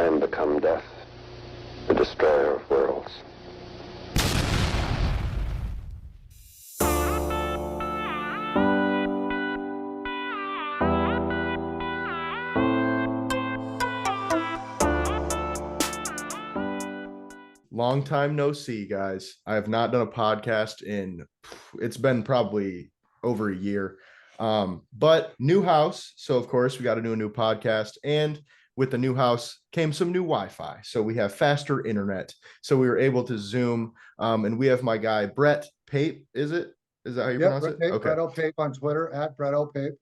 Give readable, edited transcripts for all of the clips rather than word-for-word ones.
am become death, the destroyer of worlds. Long time no see, guys. I have not done a podcast it's been probably over a year. But new house. So, of course, we got to do a new podcast. And with the new house came some new Wi-Fi. So we have faster internet. So we were able to Zoom. And we have my guy, Brett Pape. Is that how you pronounce it? Pape, Okay. Brett Pape on Twitter at Brett Pape.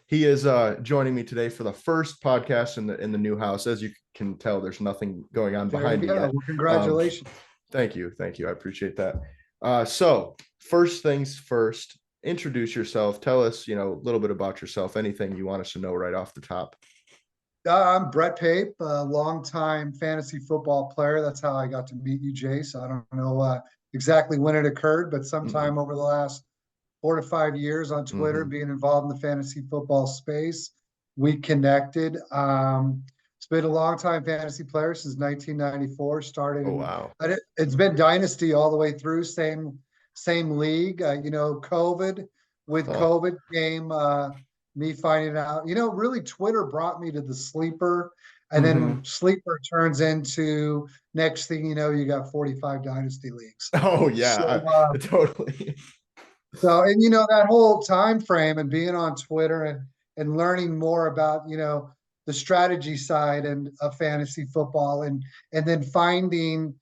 He is joining me today for the first podcast in the new house. As you can tell, there's nothing going on behind me yet. Well, congratulations. Thank you. I appreciate that. So first things first, introduce yourself. Tell us, a little bit about yourself. Anything you want us to know right off the top. I'm Brett Pape, a longtime fantasy football player. That's how I got to meet you, Jace. I don't know exactly when it occurred, but sometime over the last 4 to 5 years on Twitter, being involved in the fantasy football space, we connected. It's been a long time fantasy player since 1994. Started. Oh, wow. It's been dynasty all the way through. Same league. COVID. With COVID came me finding out. Really, Twitter brought me to the sleeper, and then sleeper turns into next thing you know, you got 45 dynasty leagues. Oh yeah, totally. So, and that whole time frame and being on Twitter and learning more about, the strategy side and of fantasy football and then finding,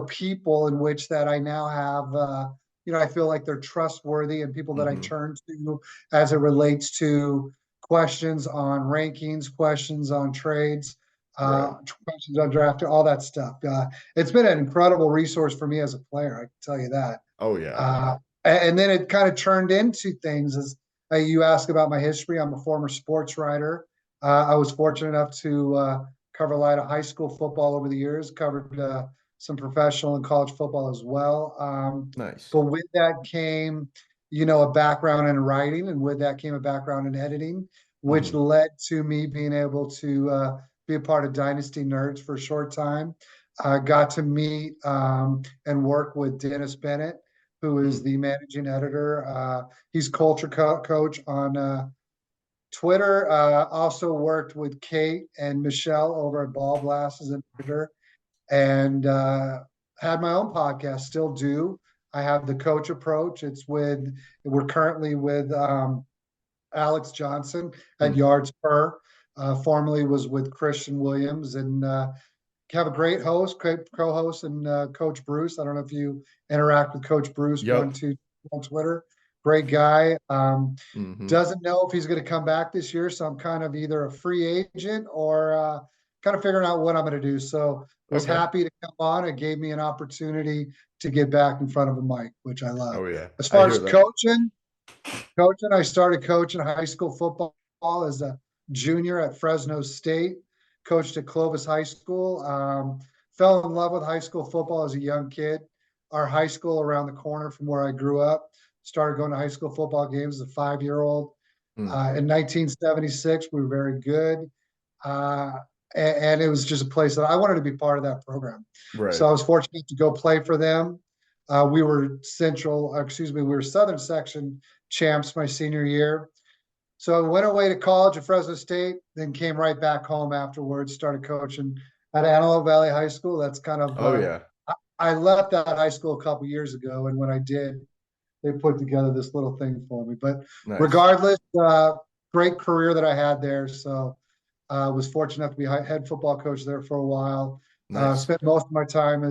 people in which that I now have, I feel like they're trustworthy and people that I turn to as it relates to questions on rankings, questions on trades, questions on draft, all that stuff. It's been an incredible resource for me as a player. I can tell you that. Oh yeah. And then it kind of turned into things as you ask about my history. I'm a former sports writer. I was fortunate enough to cover a lot of high school football over the years, covered some professional and college football as well. Nice. But with that came, a background in writing, and with that came a background in editing, which led to me being able to be a part of Dynasty Nerds for a short time. I got to meet and work with Dennis Bennett, who is the managing editor. He's culture coach on Twitter. Also worked with Kate and Michelle over at Ball Blast as an editor, and had my own podcast, still do. I have the Coach Approach. We're currently with Alex Johnson at Yards Per. Formerly was with Christian Williams, and have a great co-host, and Coach Bruce. I don't know if you interact with Coach Bruce on Twitter. Great guy. Doesn't know if he's going to come back this year, so I'm kind of either a free agent or kind of figuring out what I'm going to do. So I was happy to come on. It gave me an opportunity to get back in front of a mic, which I love. Oh yeah. As far as coaching, I started coaching high school football as a junior at Fresno State. Coached at Clovis High School. Fell in love with high school football as a young kid. Our high school around the corner from where I grew up. Started going to high school football games as a 5-year-old. In 1976, we were very good. And it was just a place that I wanted to be part of that program. Right. So I was fortunate to go play for them. We were Southern Section champs my senior year. So I went away to college at Fresno State, then came right back home afterwards, started coaching at Antelope Valley High School. That's kind of I left that high school a couple years ago, and when I did, they put together this little thing for me. But regardless, great career that I had there. So I was fortunate enough to be head football coach there for a while. Spent most of my time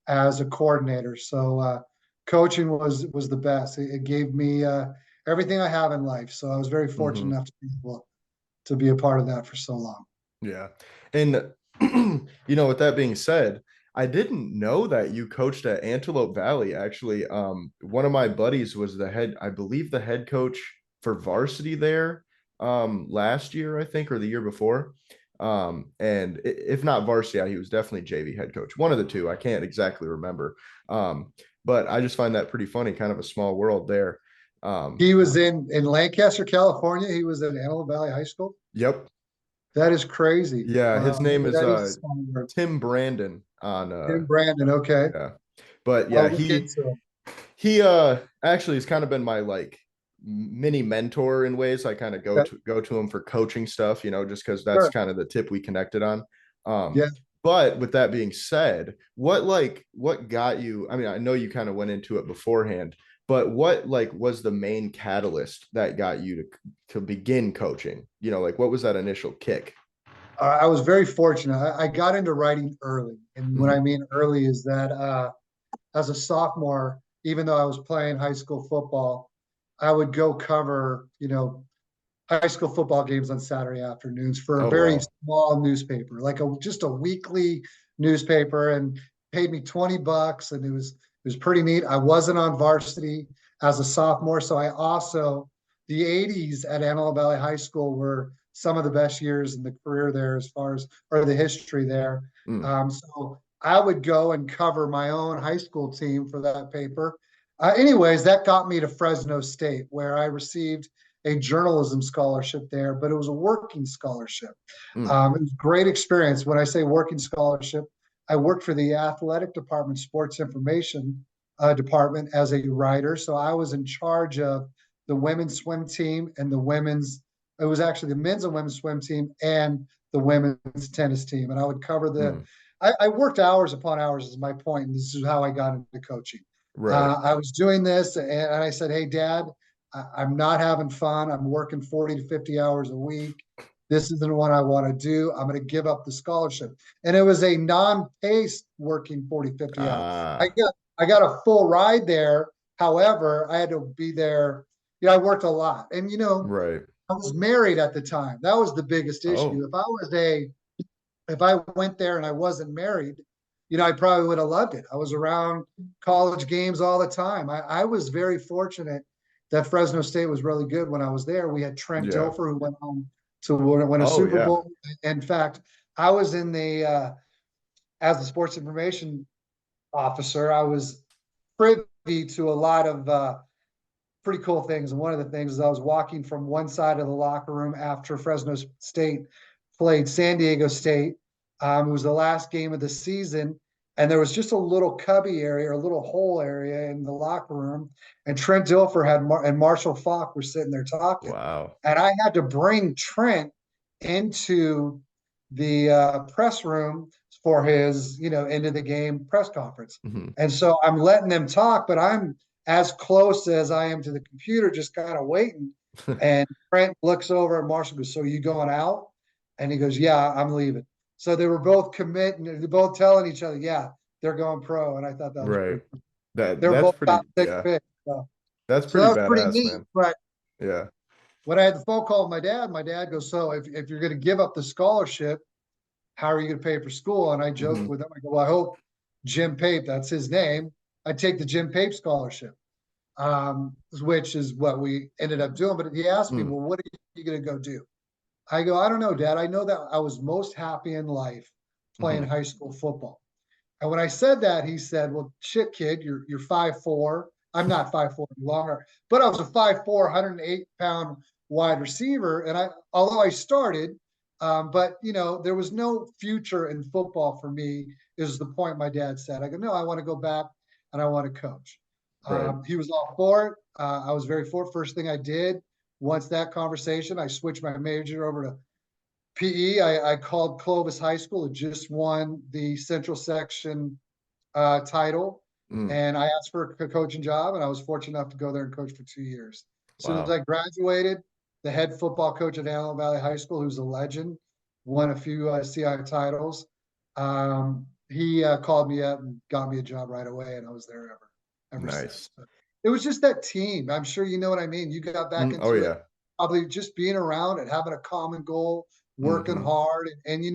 as a coordinator. So coaching was the best. It gave me everything I have in life. So I was very fortunate enough to be able to be a part of that for so long. Yeah. And, with that being said, I didn't know that you coached at Antelope Valley. Actually, one of my buddies was the head coach for varsity there last year, I think, or the year before. And if not varsity, he was definitely JV head coach. One of the two. I can't exactly remember. But I just find that pretty funny, kind of a small world there. He was in Lancaster, California. He was at Antelope Valley High School. Yep. That is crazy. Yeah, his Wow. name is That is a small word. Tim Brandon on Tim Brandon. Okay. yeah. But I'll yeah, look into it. he actually has kind of been my like mini mentor in ways. I kind of Okay. go to him for coaching stuff, you know, just because that's Sure. kind of the tip we connected on. Yeah. But with that being said, what got you? I mean, I know you kind of went into it beforehand, but what like was the main catalyst that got you to begin coaching? You know, like what was that initial kick? I was very fortunate. I got into writing early. And what I Mhm. mean early is that as a sophomore, even though I was playing high school football, I would go cover, high school football games on Saturday afternoons for a Oh very wow. small newspaper, like just a weekly newspaper, and paid me $20, and it was pretty neat. I wasn't on varsity as a sophomore, so I also the '80s at Antelope Valley High School were some of the best years in the career there, as far as or the history there. Mm. So I would go and cover my own high school team for that paper. Anyways, that got me to Fresno State, where I received a journalism scholarship there, but it was a working scholarship. Mm. It was a great experience. When I say working scholarship, I worked for the athletic department, sports information department as a writer. So I was in charge of the women's swim team and it was actually the men's and women's swim team and the women's tennis team. And I would cover Mm. I worked hours upon hours, is my point. And this is how I got into coaching. Right. I was doing this and I said, hey, Dad, I'm not having fun. I'm working 40 to 50 hours a week. This isn't what I want to do. I'm going to give up the scholarship. And it was a non-paced working 40, 50 hours. I Ah, got I got a full ride there. However, I had to be there. I worked a lot. And right. I was married at the time. That was the biggest issue. Oh, If I went there and I wasn't married, I probably would have loved it. I was around college games all the time. I was very fortunate that Fresno State was really good when I was there. We had Trent yeah. Dilfer, who went on to win a Oh, Super yeah. Bowl. In fact, I was in as the sports information officer, I was privy to a lot of pretty cool things. And one of the things is I was walking from one side of the locker room after Fresno State played San Diego State. It was the last game of the season. And there was just a little cubby area or a little hole area in the locker room. And Trent Dilfer and Marshall Falk were sitting there talking. Wow. And I had to bring Trent into the press room for his, end of the game press conference. Mhm. And so I'm letting them talk, but I'm as close as I am to the computer, just kind of waiting. And Trent looks over at Marshall and goes, so you going out? And he goes, yeah, I'm leaving. So they were both committing, they're both telling each other, yeah, they're going pro. And I thought that was Right. pretty cool. That They're that's both pretty top six yeah. picks. So Pretty that was pretty badass, neat. man. But Yeah. when I had the phone call with my dad goes, so if you're going to give up the scholarship, how are you going to pay for school? And I joked Mhm. with him. I go, well, I hope Jim Pape, that's his name, I take the Jim Pape scholarship, which is what we ended up doing. But he asked me, Mm. well, what are you going to go do? I go, I don't know, Dad. I know that I was most happy in life playing Mhm. high school football. And when I said that, he said, well, shit, kid, you're 5'4". I'm not 5'4" any longer, but I was a 5'4", 108-pound wide receiver. And although I started, but there was no future in football for me, is the point my dad said. I go, no, I want to go back and I want to coach. Right. He was all for it. I was very for it. First thing I did, once that conversation, I switched my major over to PE. I called Clovis High School. It just won the Central Section title, Mm. and I asked for a coaching job, and I was fortunate enough to go there and coach for 2 years. As soon as Wow. I graduated, the head football coach at Antelope Valley High School, who's a legend, won a few CI titles. He called me up and got me a job right away, and I was there ever since. Nice. But it was just that team. I'm sure you know what I mean. You got back Oh into it, yeah. probably just being around and having a common goal, working Mhm. hard, and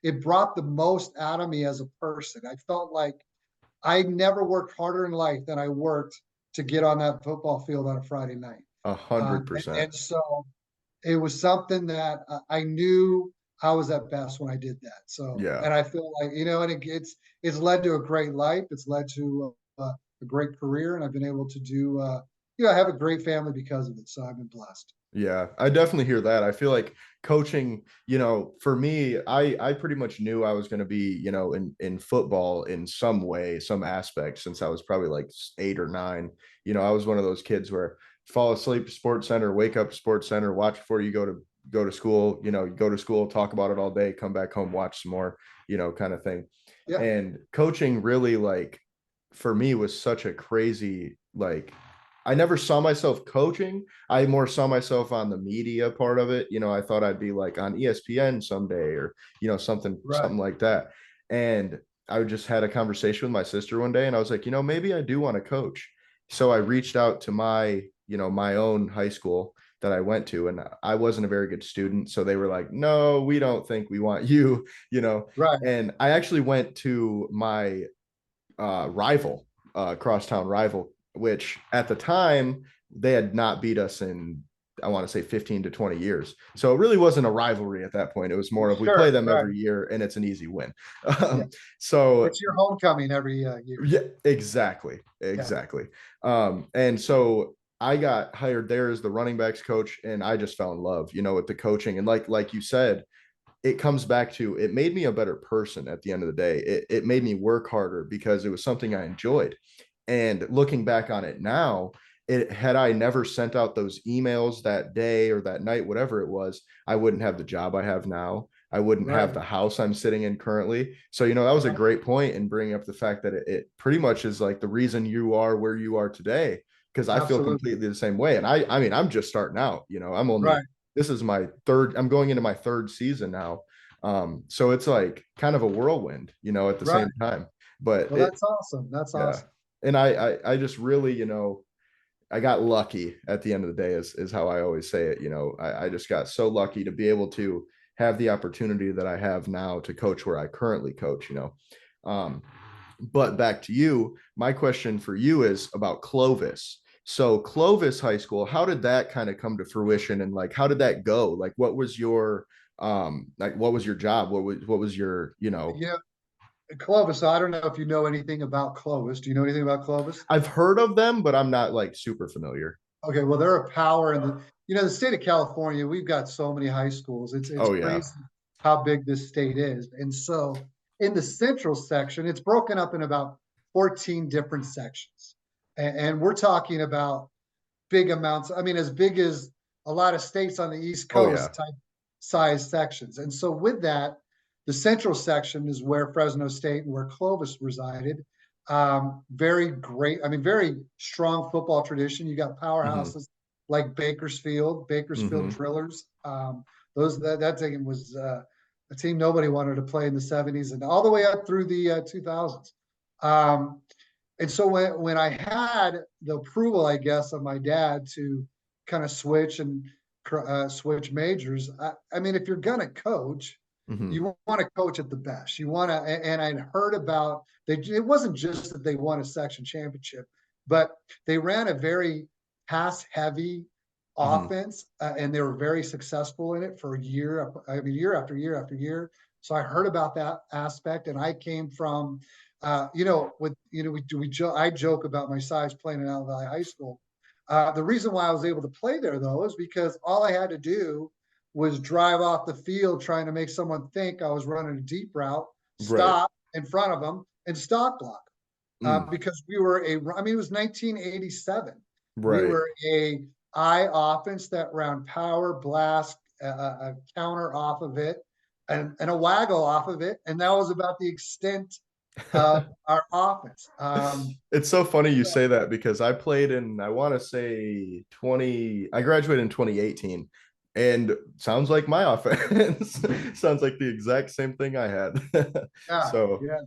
it brought the most out of me as a person. I felt like I never worked harder in life than I worked to get on that football field on a Friday night. A Um, hundred and, percent. and so it was something that I knew I was at best when I did that. So, Yeah. and I feel like, and it's led to a great life. It's led to a great career, and I've been able to do, I have a great family because of it. So I've been blessed. Yeah, I definitely hear that. I feel like coaching, for me, I pretty much knew I was going to be, in football in some way, some aspect since I was probably like 8 or 9. I was one of those kids where fall asleep sports center, wake up sports center, watch before you go to school, you go to school, talk about it all day, come back home, watch some more, kind of thing. Yeah, And coaching really like for me was such a crazy like I never saw myself coaching. I more saw myself on the media part of it. I thought I'd be like on ESPN someday or, something, right. something like that. And I just had a conversation with my sister one day and I was like, maybe I do want to coach. So I reached out to my own high school that I went to, and I wasn't a very good student. So they were like, no, we don't think we want you, Right. and I actually went to my rival, crosstown rival, which at the time they had not beat us in, I want to say 15 to 20 years. So it really wasn't a rivalry at that point. It was more of we play Sure. them Right. every year and it's an easy win. Yeah. So It's your homecoming every year. yeah, exactly. Yeah. Exactly. And so I got hired there as the running backs coach and I just fell in love, with the coaching. And like you said, it comes back to it made me a better person at the end of the day. It made me work harder because it was something I enjoyed. And looking back on it now, had I never sent out those emails that day or that night, whatever it was, I wouldn't have the job I have now. I wouldn't have Right. the house I'm sitting in currently. So, that was a Right. great point in bringing up the fact that it pretty much is like the reason you are where you are today, because I feel Absolutely. completely the same way. And I mean, I'm just starting out, Right. this is my third, I'm going into my third season now. So it's like kind of a whirlwind, at the Right. same time. But Well, that's awesome. That's yeah. awesome. And I just really, I got lucky at the end of the day is how I always say it. I just got so lucky to be able to have the opportunity that I have now to coach where I currently coach. Um, but back to you, my question for you is about Clovis. So Clovis High School, how did that kind of come to fruition and like how did that go? Like what was your what was your job? What was your, Yeah. Clovis, I don't know if you know anything about Clovis. Do you know anything about Clovis? I've heard of them, but I'm not like super familiar. Okay, well, they're a power in the state of California. We've got so many high schools. It's Oh yeah. crazy how big this state is. And so in the central section, it's broken up in about 14 different sections. And we're talking about big amounts. I mean, as big as a lot of states on the East Oh yeah. Coast type size sections. And so with that, the central section is where Fresno State and where Clovis resided. Very great. I mean, very strong football tradition. You got Mm-hmm. powerhouses like Bakersfield Mm-hmm. Drillers. That team was a team nobody wanted to play in the 70s and all the way up through the 2000s. Um, and so when I had the approval, I guess, of my dad to kind of switch majors, I mean, if you're gonna coach, Mm-hmm. you want to coach at the best. You want to, and I'd heard about they. It wasn't just that they won a section championship, but they ran a very pass heavy Mm-hmm. offense, and they were very successful in it for a year. I mean, year after year after year. So I heard about that aspect, and I came from with I joke about my size playing in Allen Valley High School. The reason why I was able to play there though is because all I had to do was drive off the field trying to make someone think I was running a deep route, Right. stop in front of them and stop block. Mm. Because we were I mean, it was 1987. We Right. were a I offense that ran power, blast, a counter off of it, and a waggle off of it. And that was about the extent of our offense. It's so funny you say that because I played in, I want to say I graduated in 2018 and sounds like my offense. Sounds like the exact same thing I had. Yeah, So, yeah.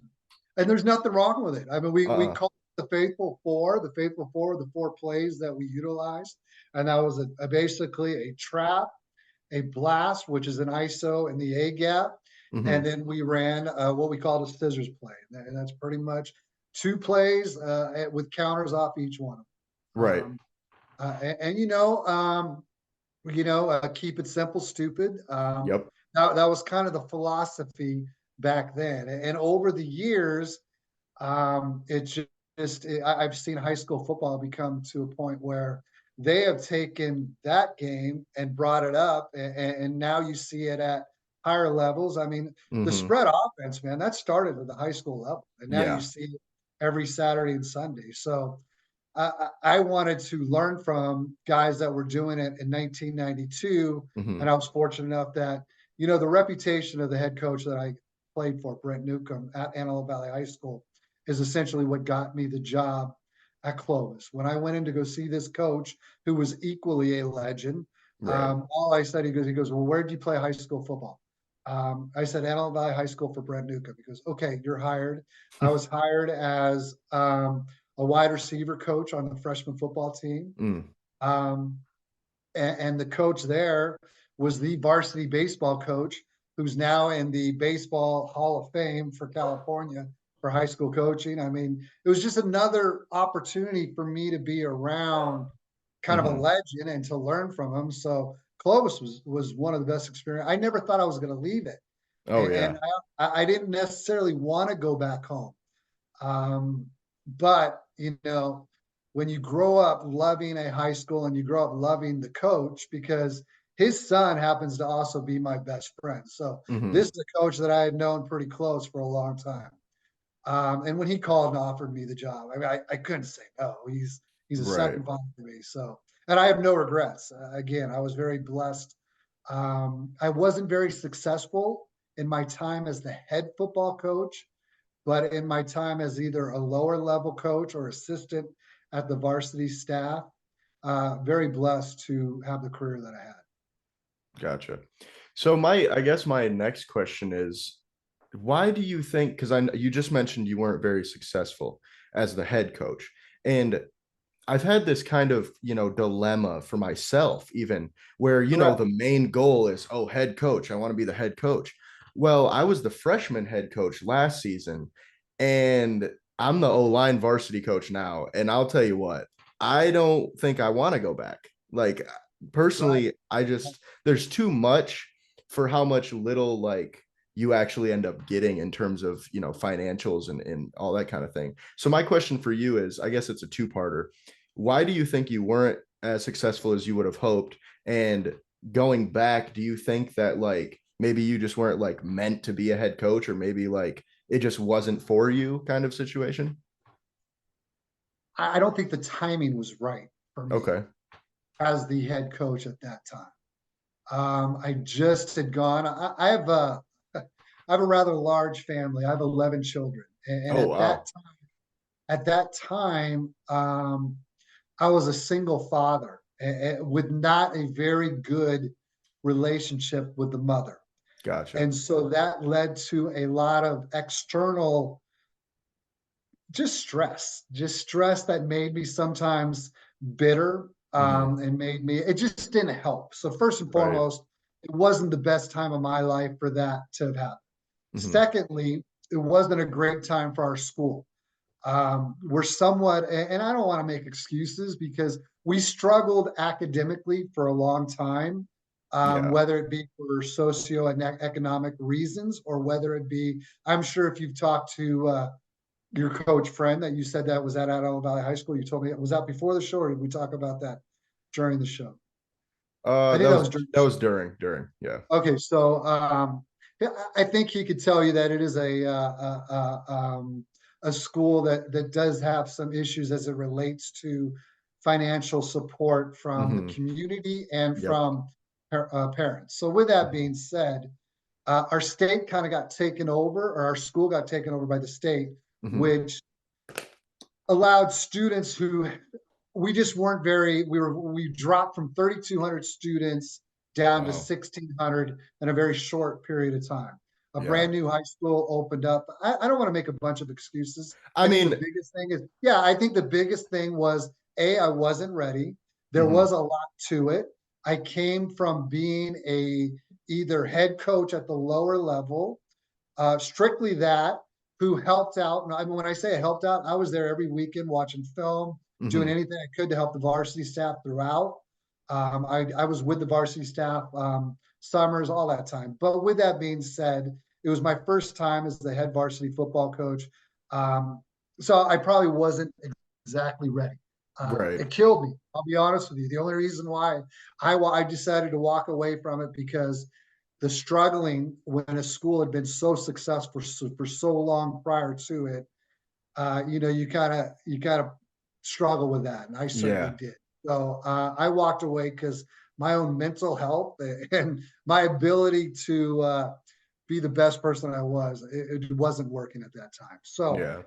And there's nothing wrong with it. I mean, we uh, call it the faithful four. The faithful four, the four plays that we utilized, and that was basically a trap, a blast, which is an ISO in the A gap, and mhm, then we ran what we called a scissors play, and that's pretty much two plays with counters off each one. right. And keep it simple, stupid. Yep. That was kind of the philosophy back then, and over the years, it's just I've seen high school football become to a point where they have taken that game and brought it up, and now you see it at higher levels. I mean, the Hmm. spread offense, man, that started at the high school level, and now you Yeah. see it every Saturday and Sunday. So I wanted to learn from guys that were doing it in 1992, and Hmm. I was fortunate enough that, the reputation of the head coach that I played for, Brett Newcomb at Antelope Valley High School, is essentially what got me the job at Clovis. When I went in to go see this coach, who was equally a legend, Right. all I said, he goes, well, where did you play high school football? I said Antelope Valley High School for Brett Newcomb. He goes, okay, you're hired. I was hired as a wide receiver coach on the freshman football team. Mm. Um, and the coach there was the varsity baseball coach, who's now in the Baseball Hall of Fame for California for high school coaching. I mean, it was just another opportunity for me to be around kind of a Hmm. legend and to learn from him. So Clovis was one of the best experience. I never thought I was going to leave it, Oh and yeah. I didn't necessarily want to go back home. But when you grow up loving a high school and you grow up loving the coach, because his son happens to also be my best friend. So this Hmm. is a coach that I had known pretty close for a long time. And when he called and offered me the job, I mean, I couldn't say no. He's a Right. second father to me. So, and I have no regrets. Again, I was very blessed. I wasn't very successful in my time as the head football coach, but in my time as either a lower level coach or assistant at the varsity staff, very blessed to have the career that I had. Gotcha. So I guess my next question is, why do you think, because you just mentioned you weren't very successful as the head coach, and I've had this kind of, dilemma for myself, even where, Correct. the main goal is, oh, head coach, I want to be the head coach. Well, I was the freshman head coach last season, and I'm the O-line varsity coach now. And I'll tell you what, I don't think I want to go back. Like, Right. personally, there's too much for how much little, like, you actually end up getting in terms of, financials and all that kind of thing. So my question for you is, I guess it's a two-parter. Why do you think you weren't as successful as you would have hoped? And going back, do you think that, like, maybe you just weren't, like, meant to be a head coach, or maybe, like, it just wasn't for you kind of situation? I don't think the timing was right for me Okay. as the head coach at that time. I just had gone. I have a rather large family. I have 11 children, and Oh wow. at that time, I was a single father with not a very good relationship with the mother. Gotcha. And so that led to a lot of external, just stress that made me sometimes bitter, Hmm. and made me, it just didn't help. So, first and Right. foremost, it wasn't the best time of my life for that to have happened. Hmm. Secondly, it wasn't a great time for our school. We're somewhat, and I don't want to make excuses because we struggled academically for a long time, Yeah. whether it be for socio and economic reasons or whether it be, I'm sure if you've talked to your coach friend that you said that was at Antelope Valley High School, you told me, was that before the show or did we talk about that during the show? I That think that was was during the that show. was during. Yeah. Okay, so yeah, I think he could tell you that it is a school that does have some issues as it relates to financial support from the Hmm. community and Yep. from parents. So with that being said, our state kind of got taken over, or our school got taken over by the state, Hmm. which allowed students who we just weren't very, we dropped from 3,200 students down to Wow. 1,600 in a very short period of time. A Yeah. brand new high school opened up. I don't want to make a bunch of excuses. I I think the mean, biggest thing is, yeah, I think the biggest thing was, I wasn't ready. There mhm. was a lot to it. I came from being a either head coach at the lower level, strictly that, who helped out. And I mean, when I say I helped out, I was there every weekend watching film, doing Mhm. anything I could to help the varsity staff throughout. I was with the varsity staff, summers, all that time. But with that being said, it was my first time as the head varsity football coach. So I probably wasn't exactly ready. Right. It killed me. I'll be honest with you. The only reason why I decided to walk away from it because the struggling when a school had been so successful for so long prior to it, you kind of struggle with that, and I certainly Yeah. did. So I walked away because my own mental health and my ability to be the best person I was, it wasn't working at that time. So Yeah.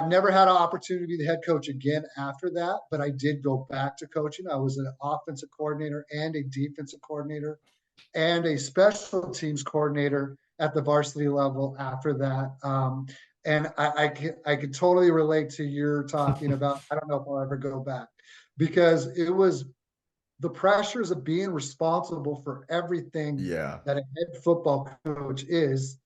never had an opportunity to be the head coach again after that, but I did go back to coaching. I was an offensive coordinator and a defensive coordinator and a special teams coordinator at the varsity level after that. And I could totally relate to your talking about, I don't know if I'll ever go back because it was the pressures of being responsible for everything Yeah. that a head football coach is.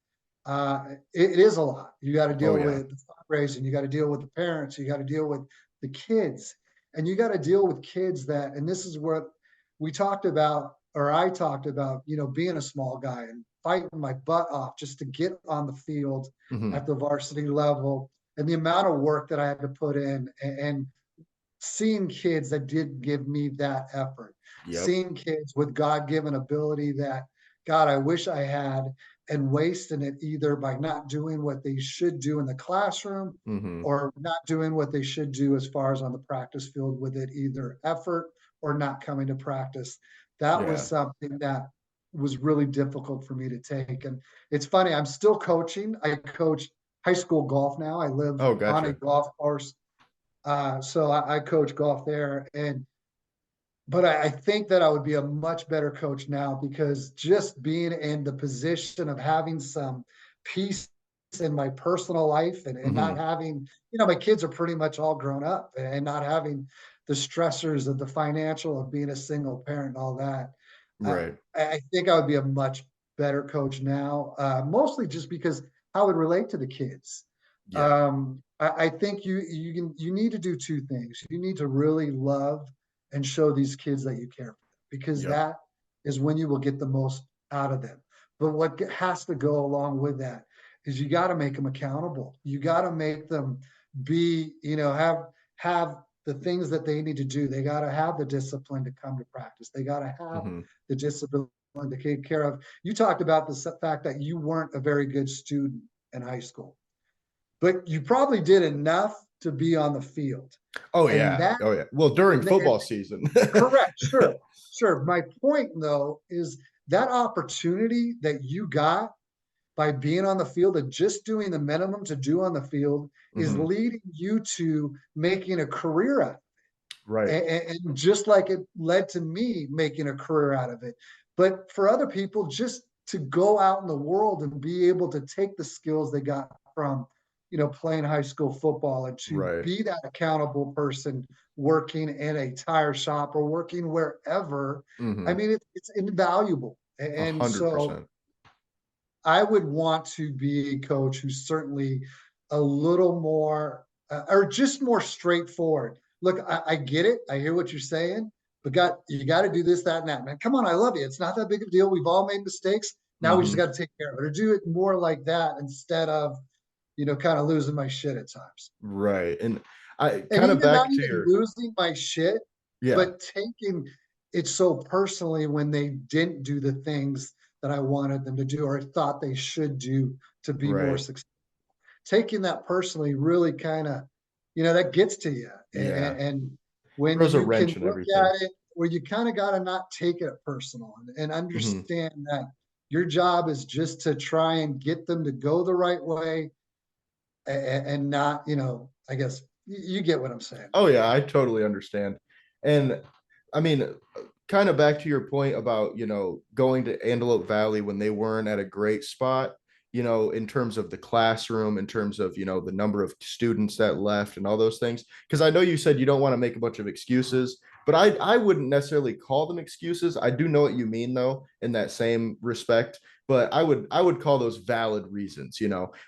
It is a lot. You got to Oh deal yeah. with the fundraising, you got to deal with the parents, you got to deal with the kids, and you got to deal with kids that, and this is what we talked about, or I talked about, being a small guy and fighting my butt off just to get on the field Hmm. at the varsity level and the amount of work that I had to put in and seeing kids that did give me that effort, Yep. seeing kids with God-given ability that, God, I wish I had, and wasting it either by not doing what they should do in the classroom Hmm. or not doing what they should do as far as on the practice field with it, either effort or not coming to practice. That was Yeah. something that was really difficult for me to take. And it's funny, I'm still coaching. I coach high school golf now. I live Oh, on a gotcha. golf course, so I coach golf there, but I think that I would be a much better coach now because just being in the position of having some peace in my personal life and not Hmm. having, my kids are pretty much all grown up and not having the stressors of the financial of being a single parent and all that. Uh, Right. I think I would be a much better coach now, mostly just because how I would relate to the kids. Yeah. I think you need to do two things. You need to really love and show these kids that you care for them because Yep. that is when you will get the most out of them. But what has to go along with that is you got to make them accountable. You got to make them be, have the things that they need to do. They got to have the discipline to come to practice. They got to have Hmm. the discipline to take care of. You talked about the fact that you weren't a very good student in high school, but you probably did enough to be on the field. Oh And yeah. that Oh yeah. Well, during and football season. correct, sure, sure. My point though is that opportunity that you got by being on the field and just doing the minimum to do on the field is Hmm. leading you to making a career out of Right. it. And just like it led to me making a career out of it. But for other people, just to go out in the world and be able to take the skills they got from, playing high school football and to Right. be that accountable person working in a tire shop or working wherever. I Hmm. mean, it's invaluable. A And hundred so percent. I would want to be a coach who's certainly a little more or just more straightforward. Look, I get it. I hear what you're saying, but you got to do this, that, and that. Man, come on, I love you. It's not that big of a deal. We've all made mistakes. Now we just Hmm. got to take care of it or do it more like that instead of, kind of losing my shit at times. Right. And I And kind of even not back to even your, losing my shit, yeah. but taking it so personally when they didn't do the things that I wanted them to do or thought they should do to be more Right. successful. Taking that personally really kind of, that gets to you. Yeah. And when Throws a you can wrench in look everything. at it where you kind of got to not take it personal and Hmm. understand that your job is just to try and get them to go the right way and not, I guess you get what I'm saying. Oh yeah, I totally understand. And I mean, kind of back to your point about, going to Antelope Valley when they weren't at a great spot, in terms of the classroom, in terms of, the number of students that left and all those things. Because I know you said you don't want to make a bunch of excuses, but I wouldn't necessarily call them excuses. I do know what you mean though, in that same respect. But I would call those valid reasons,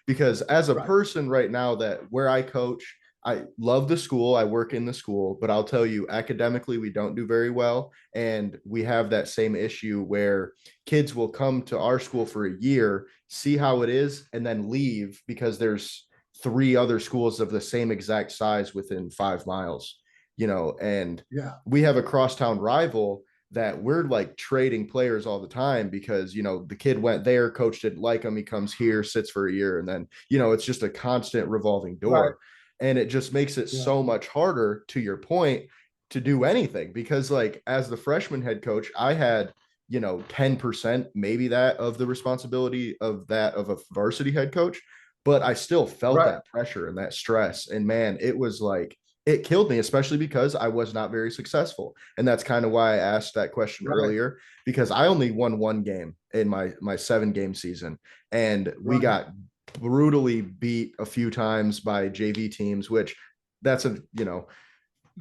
because as a Right. person right now that where I coach, I love the school. I work in the school, but I'll tell you, academically, we don't do very well. And we have that same issue where kids will come to our school for a year, see how it is, and then leave because there's three other schools of the same exact size within 5 miles. and Yeah. we have a crosstown rival that we're like trading players all the time because, the kid went there, coach didn't like him. He comes here, sits for a year, and then, it's just a constant revolving door. Right. And it just makes it Yeah. so much harder, to your point, to do anything because, like, as the freshman head coach, I had, 10% maybe that of the responsibility of a varsity head coach, but I still felt Right. that pressure and that stress. And man, it was like, it killed me, especially because I was not very successful. And that's kind of why I asked that question Right. earlier, because I only won one game in my 7-game season. And we Right. got brutally beat a few times by JV teams, which that's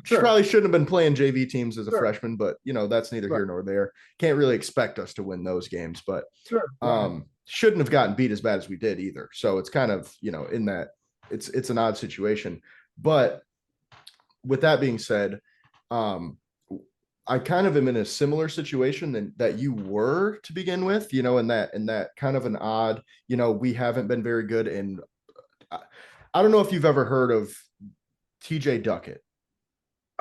Sure. probably shouldn't have been playing JV teams as a Sure. freshman, but that's neither Right. here nor there. Can't really expect us to win those games, but Sure. Right. shouldn't have gotten beat as bad as we did either. So it's kind of, in that it's an odd situation. But with that being said, um, I kind of am in a similar situation that you were to begin with, in that kind of an odd, we haven't been very good in. I don't know if you've ever heard of TJ Duckett.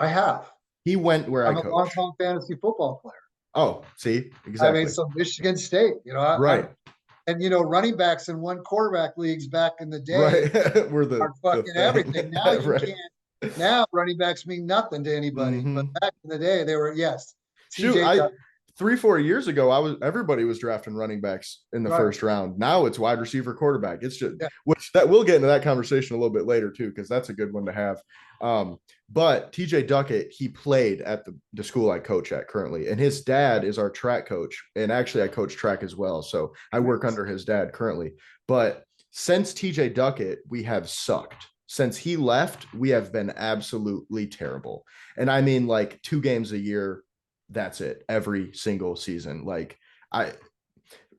I have. He went where I I'm a coach. longtime fantasy football player. Oh, see, I mean, exactly. so Michigan State, I'm, Right, and running backs in one quarterback leagues back in the day right. We're are the fucking everything. thing. Now you Right. can't. Now running backs mean nothing to anybody. But Hmm. back in the day, they were yes. Shoot, TJ Duck, 3-4 years ago, everybody was drafting running backs in the right? first round. Now it's wide receiver, quarterback. It's just, Yeah, which that we'll get into that conversation a little bit later too, because that's a good one to have. But TJ Duckett, he played at the school I coach at currently, and his dad is our track coach, and actually I coach track as well, so I work nice. under his dad currently. But since TJ Duckett, we have sucked. Since he left, we have been absolutely terrible. And I mean, like 2 games a year, that's it, every single season. Like I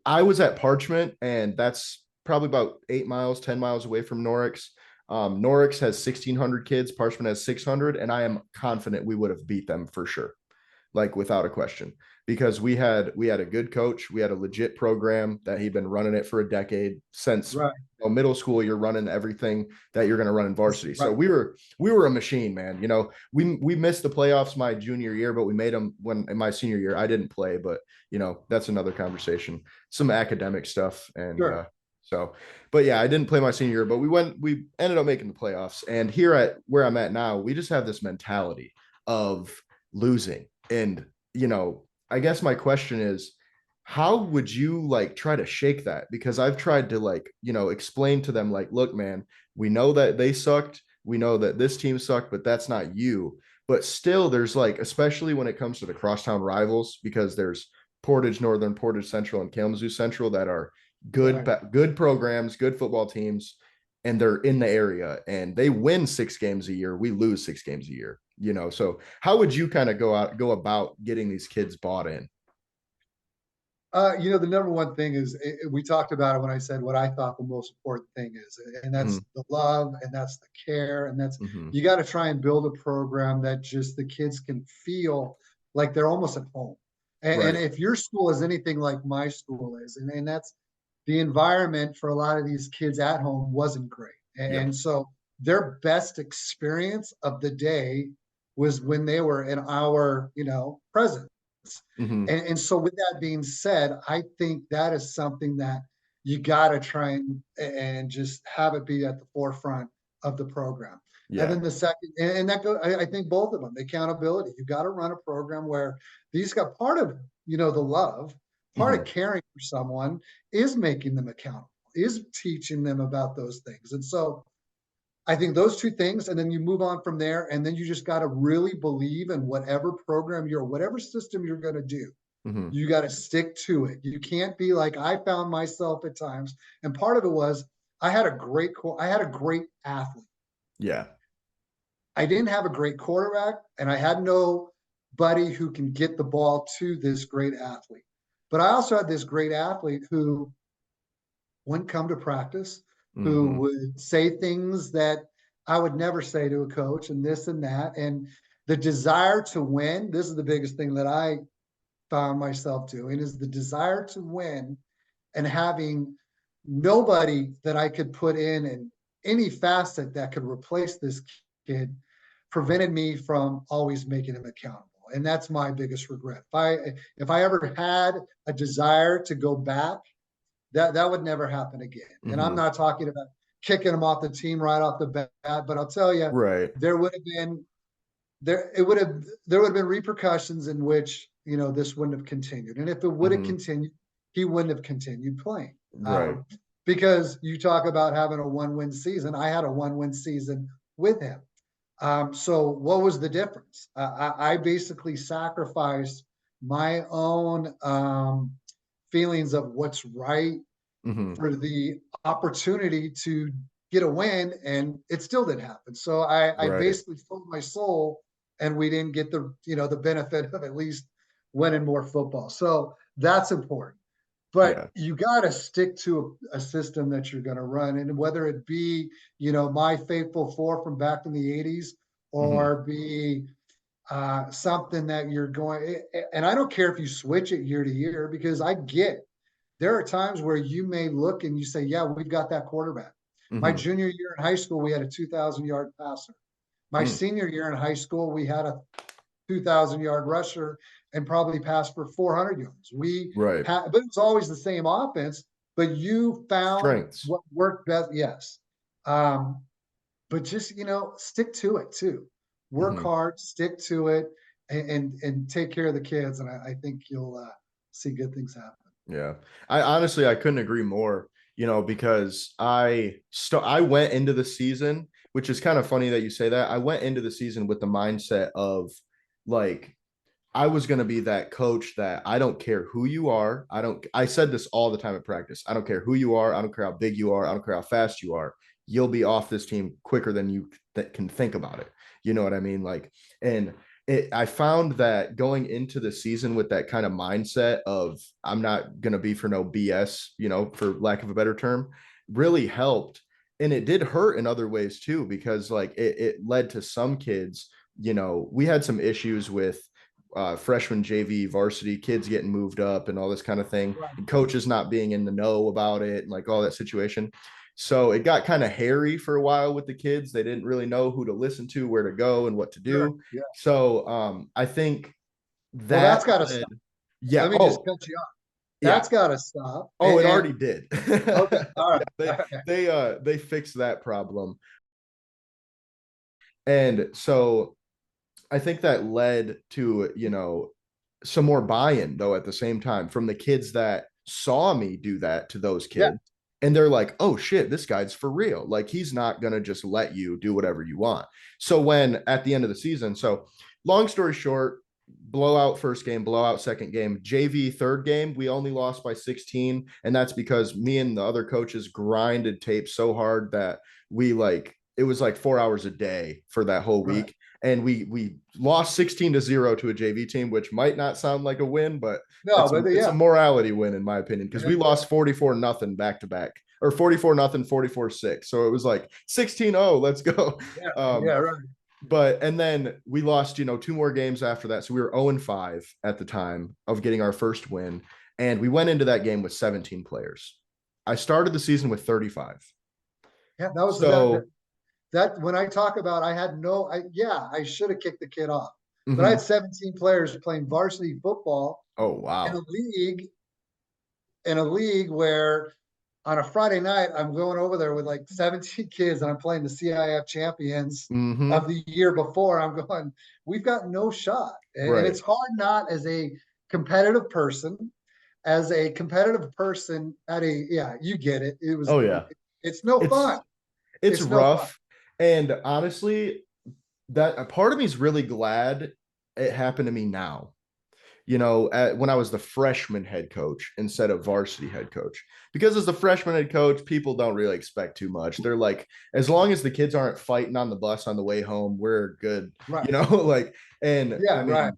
I was at Parchment, and that's probably about 8 miles, 10 miles away from Norix. Norix has 1,600 kids, Parchment has 600, and I am confident we would have beat them for sure, like without a question, because we had a good coach, we had a legit program that he'd been running it for a decade since Right, middle school. You're running everything that you're going to run in varsity. So right, we were a machine, man. We missed the playoffs my junior year, but we made them when in my senior year. I didn't play, but that's another conversation. Some academic stuff, and sure. so, but yeah, I didn't play my senior year, but we ended up making the playoffs. And here at where I'm at now, we just have this mentality of losing. And I guess my question is, how would you like try to shake that? Because I've tried to like, explain to them like, look, man, we know that they sucked. We know that this team sucked, but that's not you. But still, there's like, especially when it comes to the crosstown rivals, because there's Portage Northern, Portage Central, and Kalamazoo Central that are good, Right. good programs, good football teams, and they're in the area and they win 6 games a year. We lose 6 games a year. So how would you kind of go about getting these kids bought in? The number one thing is we talked about it when I said what I thought the most important thing is, and that's Mm-hmm. the love, and that's the care, and that's Mm-hmm. you got to try and build a program that just the kids can feel like they're almost at home. And Right. if your school is anything like my school is, and that's the environment for a lot of these kids at home wasn't great, Yep. and so their best experience of the day was when they were in our presence. Mm-hmm. And so with that being said, I think that is something that you got to try and just have it be at the forefront of the program. And Yeah. then the second, and that go, I think both of them, accountability. You got to run a program where these got part of, the love, part Mm-hmm. of caring for someone is making them accountable, is teaching them about those things. And so I think those two things, and then you move on from there, and then you just got to really believe in whatever program whatever system you're going to do. Mm-hmm. You got to stick to it. You can't be like I found myself at times, and part of it was I had a great athlete. Yeah. I didn't have a great quarterback, and I had nobody who can get the ball to this great athlete. But I also had this great athlete who wouldn't come to practice, who Mm-hmm. would say things that I would never say to a coach, and this and that. And the desire to win, this is the biggest thing that I found myself doing, is the desire to win and having nobody that I could put in any facet that could replace this kid prevented me from always making him accountable. And that's my biggest regret. If I ever had a desire to go back, that would never happen again. And I'm Mhm. not talking about kicking him off the team right off the bat, but I'll tell you, Right. there would have been there would have been repercussions in which, this wouldn't have continued. And if it would have Mhm. continued, he wouldn't have continued playing. Right. Because you talk about having a 1-win season. I had a 1-win season with him. So what was the difference? I basically sacrificed my own feelings of what's right Mhm. for the opportunity to get a win, and it still didn't happen. So I Right. basically sold my soul, and we didn't get the benefit of at least winning more football. So that's important. But Yeah. you got to stick to a system that you're going to run, and whether it be my faithful four from back in the '80s, Mhm. or be something that you're going. And I don't care if you switch it year to year, because I get there are times where you may look and you say, yeah, we've got that quarterback. My Mhm. junior year in high school, we had a 2,000-yard passer. My Mm. senior year in high school, we had a 2,000-yard rusher and probably passed for 400 yards. Right. But it was always the same offense. But you found Strengths. what worked best. Yes, um, but just stick to it too. Work Mhm. hard, stick to it, and take care of the kids. And I think you'll see good things happen. Yeah. I couldn't agree more, because I went into the season, which is kind of funny that you say that. I went into the season with the mindset of like I was going to be that coach that I don't care who you are. I said this all the time at practice. I don't care who you are. I don't care how big you are. I don't care how fast you are. You'll be off this team quicker than you can think about it. You know what I mean? And I found that going into the season with that kind of mindset of I'm not going to be for no BS, for lack of a better term, really helped. And it did hurt in other ways too, because it led to some kids, we had some issues with freshman JV varsity kids getting moved up and all this kind of thing, Right. and coaches not being in the know about it and like all that situation. So it got kind of hairy for a while with the kids. They didn't really know who to listen to, where to go, and what to Sure. do. Yeah. So I think Well, that that's got to led, stop. yeah. Let me just Oh, cut you off. yeah. That's got to stop. Oh, it already did. Okay. All right. Yeah, they fixed that problem. And so I think that led to, some more buy-in though at the same time from the kids that saw me do that to those Yeah. kids. And they're like, oh shit, this guy's for real. Like he's not gonna just let you do whatever you want. So when at the end of the season, so long story short, blowout first game, blowout second game, JV third game, we only lost by 16. And that's because me and the other coaches grinded tape so hard that it was like 4 hours a day for that whole Right. week. And we lost 16-0 to a JV team, which might not sound like a win, but No, but it's a yeah. morality win in my opinion, because we Yeah. lost 44-0 back to back, or 44-0, 44-6. So it was like 16-0, let's go. Yeah. Yeah. Um, Right. but and then we lost, two more games after that. So we were 0-5 at the time of getting our first win. And we went into that game with 17 players. I started the season with 35. Yeah. That was So that when I talk about I should have kicked the kid off. But I had mhm. 17 players playing varsity football Oh in a wow. league where on a Friday night I'm going over there with like 17 kids and I'm playing the CIF champions Mm-hmm. of the year before. I'm going, we've got no shot. And Right. it's hard not as a competitive person, you get it. Oh yeah. It's no fun. It's It's no fun. rough. And honestly, that a part of me is really glad it happened to me now. When I was the freshman head coach instead of varsity head coach, because as the freshman head coach, people don't really expect too much. They're like, as long as the kids aren't fighting on the bus on the way home, we're good, Right. and Yeah, I right. mean,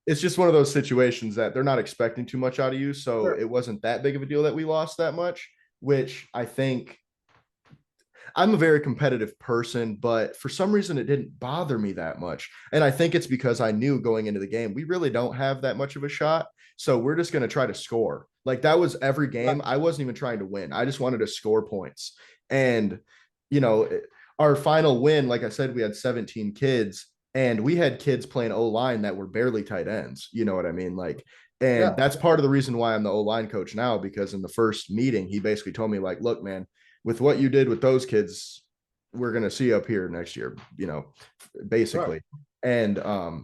it's just one of those situations that they're not expecting too much out of you. So Sure. it wasn't that big of a deal that we lost that much, which I think I'm a very competitive person, but for some reason it didn't bother me that much. And I think it's because I knew going into the game, we really don't have that much of a shot. So we're just going to try to score. Like that was every Right. game. I wasn't even trying to win. I just wanted to score points. And, you know, our final win, like I said, we had 17 kids. and we had kids playing O-line that were barely tight ends. You know what I mean? Like, and Yeah. that's part of the reason why I'm the O-line coach now, because in the first meeting, he basically told me, like, look, man, with what you did with those kids, we're going to see you up here next year, you know, basically. Right. And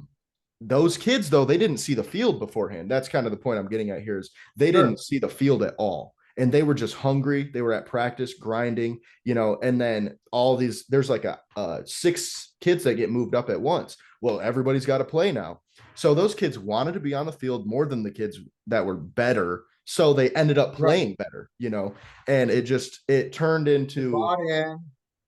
those kids, though, they didn't see the field beforehand. That's kind of the point I'm getting at here, is they Sure. didn't see the field at all. And they were just hungry. They were at practice grinding, you know, and then all these, there's like a 6 kids that get moved up at once. Well, everybody's got to play now. So those kids wanted to be on the field more than the kids that were better. So they ended up Right. playing better, you know, and it turned into Bought in.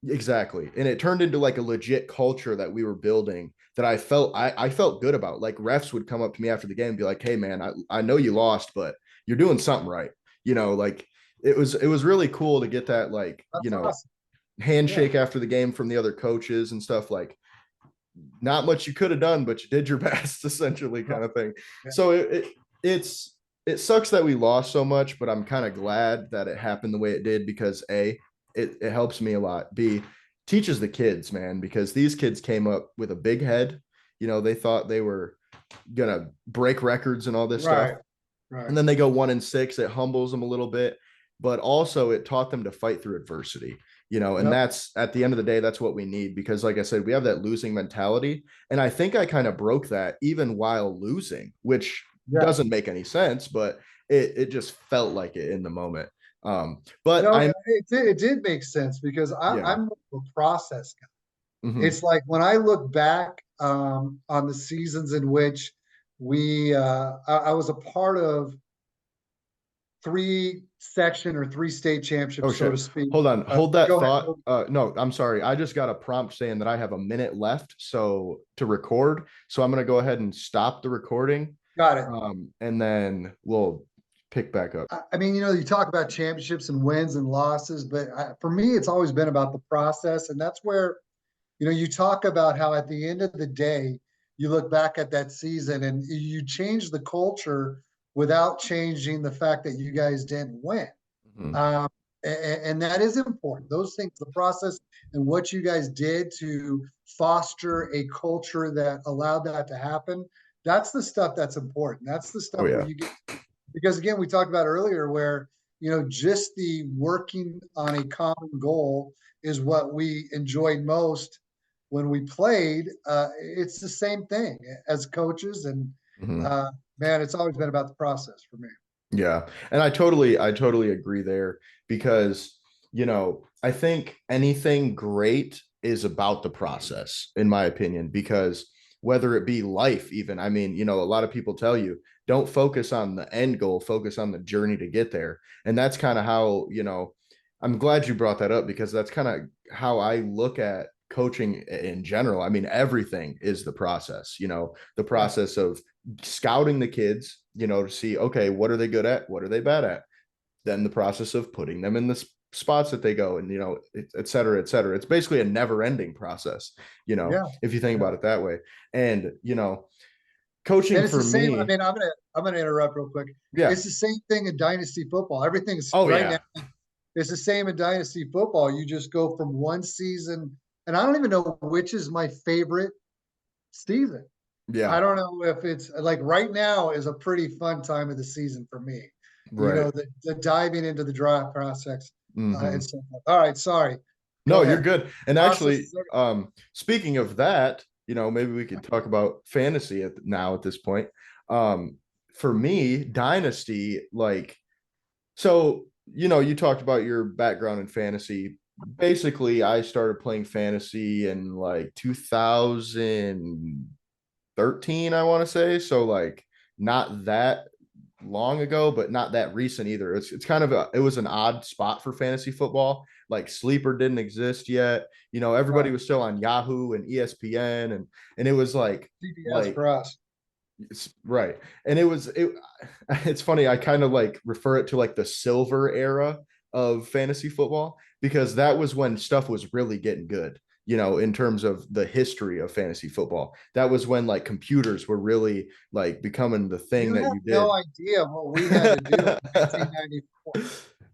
exactly. And it turned into like a legit culture that we were building that I felt good about. Like refs would come up to me after the game and be like, hey man, I know you lost, but you're doing something right. You know, like it was really cool to get that, like, That's you know, awesome. handshake after the game from the other coaches and stuff. Like, not much you could have done, but you did your best, essentially, kind of thing. Yeah. So it sucks that we lost so much, but I'm kind of glad that it happened the way it did, because A, it helps me a lot. B, teaches the kids, man, because these kids came up with a big head. You know, they thought they were gonna break records and all this stuff. Right. And then they go 1-6. It humbles them a little bit, but also it taught them to fight through adversity, you know, and Yep. that's, at the end of the day, that's what we need, because like I said, we have that losing mentality. And I think I kind of broke that even while losing, which doesn't make any sense, but it just felt like it in the moment. But No, I'm, it did make sense because yeah. I'm a process guy. Mhm. It's like when I look back on the seasons in which I was a part of 3 section or 3 state championships, Oh so to shit. speak. Hold on. Hold that Go ahead. thought. No, I'm sorry. I just got a prompt saying that I have a minute left so to record. So I'm gonna go ahead and stop the recording. Got it. And then we'll pick back up. I mean, you talk about championships and wins and losses, but for me, it's always been about the process. And that's where, you talk about how at the end of the day, you look back at that season and you change the culture without changing the fact that you guys didn't win. Mhm. And that is important. Those things, the process and what you guys did to foster a culture that allowed that to happen, that's the stuff that's important. That's the Oh stuff where yeah. you get, because again, we talked about earlier where, just the working on a common goal is what we enjoyed most when we played. It's the same thing as coaches. And Mhm. man, it's always been about the process for me. Yeah. And I totally agree there, because, you know, I think anything great is about the process, in my opinion, because whether it be life, even, I mean, you know, a lot of people tell you, don't focus on the end goal, focus on the journey to get there. And that's kind of how, you know, I'm glad you brought that up, because that's kind of how I look at coaching in general. I mean, everything is the process, you know, the process of scouting the kids, you know, to see, okay, what are they good at? What are they bad at? Then the process of putting them in the spots that they go, and, you know, et cetera, et cetera. It's basically a never ending process, you know, Yeah. if you think Yeah. about it that way. And, you know, coaching And it's for the same. I me, mean, I'm gonna interrupt real quick. yeah. It's the same thing in dynasty football. Everything's Oh, right yeah. now. It's the same in dynasty football. You just go from one season, and I don't even know which is my favorite season. I Yeah. don't know if it's like right now is a pretty fun time of the season for me. Right. The diving into the draft process and Hmm. so forth. All right, sorry. Go No, you're ahead. good. And Process actually, is everything. speaking of that, you know, maybe we could talk about fantasy at this point. For me, Dynasty, like, so, you know, you talked about your background in fantasy. Basically, I started playing fantasy in like 2013, I want to say. So, like, not that long ago, but not that recent either. It's kind of it was an odd spot for fantasy football. Like Sleeper didn't exist yet. You know, everybody Right. was still on Yahoo and ESPN, and it was CBS like for us. it's right. And it's funny, I kind of like refer it to like the silver era of fantasy football, because that was when stuff was really getting good, you know, in terms of the history of fantasy football. That was when like computers were really like becoming the thing You that have you no did. idea what we had to do in 1994.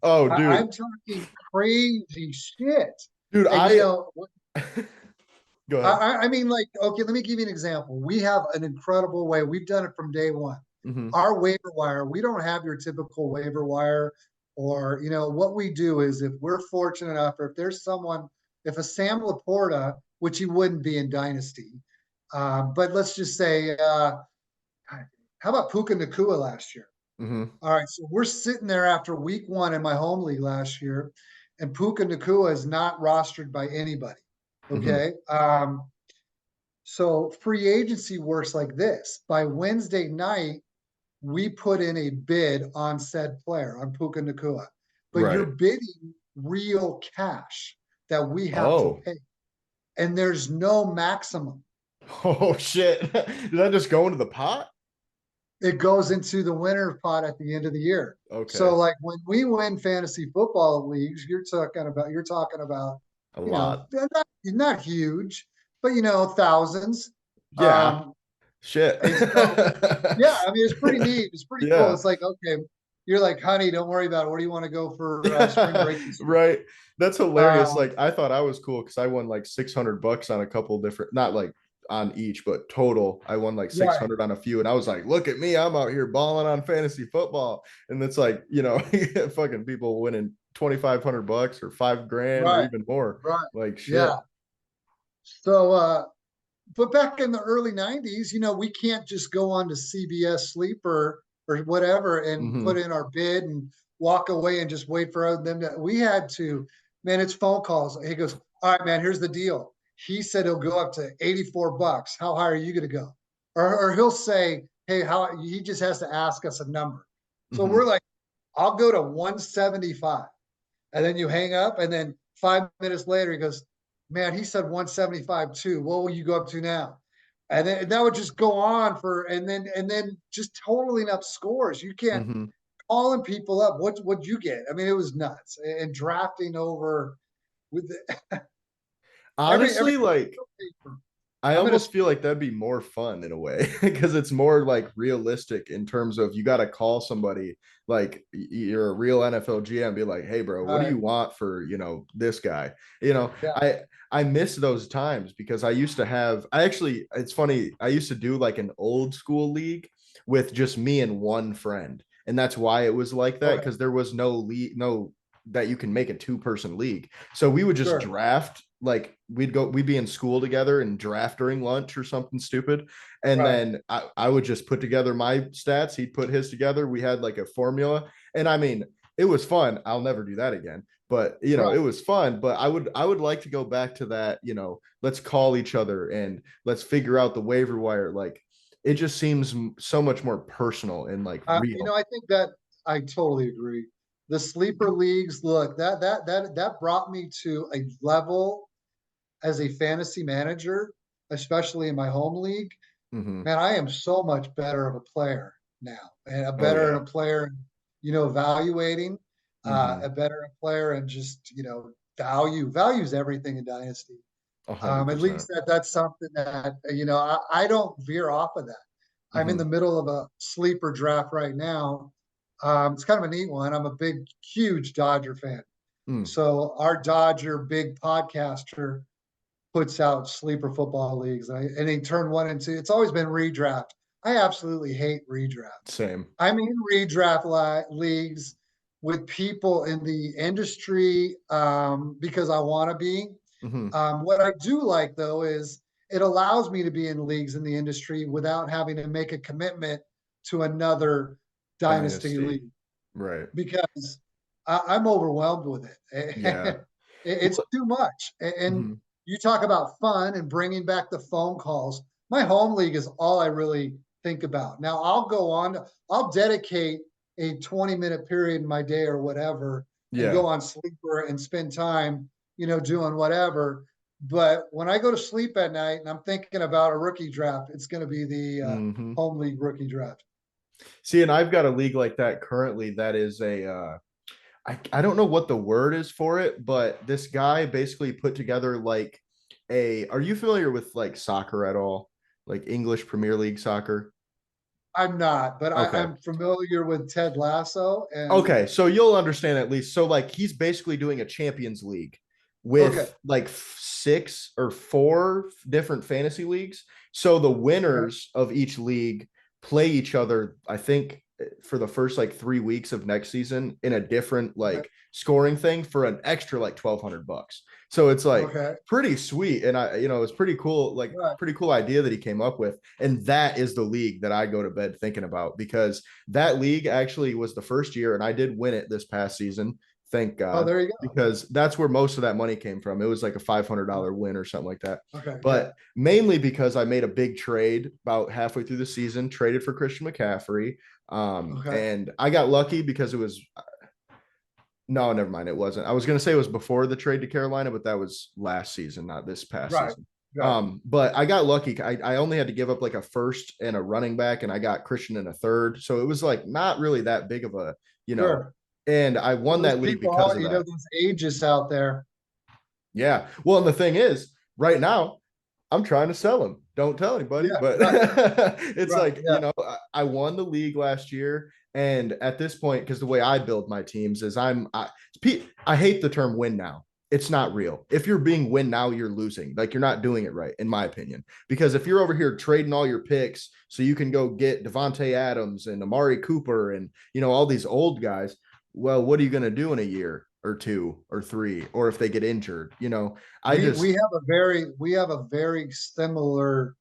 Oh, dude. I'm talking crazy shit. Dude, And I Go ahead. I mean, like, okay, let me give you an example. We have an incredible way. We've done it from day one. Hmm. Our waiver wire, we don't have your typical waiver wire, or, what we do is if we're fortunate enough, or if there's someone, if a Sam Laporta, which he wouldn't be in Dynasty, but let's just say, how about Puka Nakua last year? Hmm. All right, so we're sitting there after week one in my home league last year, and Puka Nakua is not rostered by anybody. Hmm. Okay. So free agency works like this. By Wednesday night, we put in a bid on said player, on Puka Nakua, but you're Right. bidding real cash that we have to Oh. pay, and there's no maximum. Oh shit. Did that just go into the pot? It goes into the winner pot at the end of the year. Okay. So like when we win fantasy football leagues, you're talking about, A lot. not huge, but thousands. Yeah. Um, Shit. and so yeah, I mean, it's pretty neat. It's pretty cool. Yeah. It's like, okay, you're like, honey, don't worry about it. Where do you want to go for spring break this year? Right. That's hilarious. Um, Like I thought I was cool because I won like 600 bucks on a couple different, not like on each, but total. I won like right, 600 on a few. And I was like, look at me, I'm out here balling on fantasy football. And it's like, fucking people winning 2,500 bucks or 5 grand or right, even more. right. Like shit. Yeah. So, but back in the early 90s, we can't just go on to CBS Sleeper or whatever and put Hmm. in our bid and walk away and just wait for them to. We had to, man, it's phone calls. He goes, all right, man, here's the deal. He said he'll go up to 84 bucks. How high are you going to go? Or he'll say, hey, he just has to ask us a number. So Hmm. we're like, I'll go to 175. And then you hang up, and then 5 minutes later, he goes, man, he said 175 too. What will you go up to now? And then that would just go on and then just totaling up scores. You can't Hmm. calling people up. What'd you get? I mean, it was nuts. And drafting over with every Honestly, like I I'm gonna almost feel like that'd be more fun in a way because it's more like realistic in terms of you got to call somebody like you're a real NFL GM and be like, "Hey bro, what do right. you want for, this guy?" You know, Yeah. I miss those times because I used to have I actually it's funny, I used to do like an old school league with just me and one friend. And that's why it was like that Okay. because there was no league no that you can make a two-person league. So we would just Sure. draft, like we'd be in school together and draft during lunch or something stupid. And Right. then I would just put together my stats. He'd put his together. We had like a formula. And I mean, it was fun. I'll never do that again. But it Right. was fun. But I would like to go back to that, let's call each other and let's figure out the waiver wire. Like it just seems so much more personal and like real. I think that I totally agree. The sleeper leagues, look, that brought me to a level as a fantasy manager, especially in my home league. Hmm. Man, I am so much better of a player now, and a Oh better yeah. a player, evaluating, Hmm. a better player, and just values everything in dynasty. a hundred At least percent. that's something that I don't veer off of that. I'm in the Hmm. middle of a sleeper draft right now. It's kind of a neat one. I'm a big, huge Dodger fan. Mm. So our Dodger big podcaster puts out sleeper football leagues, and they turn one into. It's always been redraft. I absolutely hate redraft. Same. I'm in redraft leagues with people in the industry because I want to be. Hmm. What I do like though is it allows me to be in leagues in the industry without having to make a commitment to another dynasty Dynasty. league Right. because I'm overwhelmed with Yeah. it. It's Well, too much. And mhm. you talk about fun and bringing back the phone calls. My home league is all I really think about. Now I'll dedicate a 20-minute period in my day or whatever and Yeah. go on sleeper and spend time, doing whatever. But when I go to sleep at night and I'm thinking about a rookie draft, it's going to be the Hmm. home league rookie draft. See, and I've got a league like that currently that is I don't know what the word is for it, but this guy basically put together like are you familiar with like soccer at all? Like English Premier League soccer? I'm not, but Okay. I'm familiar with Ted Lasso and Okay, so you'll understand at least. So like he's basically doing a Champions League Okay. with like 4 different fantasy leagues. So the Okay. winners of each league play each other, I think, for the first like 3 weeks of next season in a different Okay. like scoring thing for an extra like $1,200. So it's like Okay. pretty sweet. And it's pretty cool, like Right. pretty cool idea that he came up with. And that is the league that I go to bed thinking about, because that league actually was the first year, and I did win it this past season. Thank Oh, God, there you go. because that's where most of that money came from. It was like a $500 win or something like that. Okay. Yeah. But mainly because I made a big trade about halfway through the season, traded for Christian McCaffrey. Okay. And I got lucky because it was, no, never mind. It wasn't. I was going to say it was before the trade to Carolina, but that was last season, not this past Right. season. Right. But I got lucky. I only had to give up like a first and a running back, and I got Christian in a third. So it was like not really that big of a, Sure. and I won Those that league people, because of that. those ages out there. Yeah. Well, and the thing is, right now, I'm trying to sell him. Don't tell anybody, Yeah. but Right. it's Right. like, Yeah. I won the league last year. And at this point, because the way I build my teams is I hate the term win now. It's not real. If you're being win now, you're losing. Like, you're not doing it right, in my opinion. Because if you're over here trading all your picks so you can go get Devontae Adams and Amari Cooper and, all these old guys, well, what are you going to do in a year or 2 or 3, or if they get injured? We have a very similar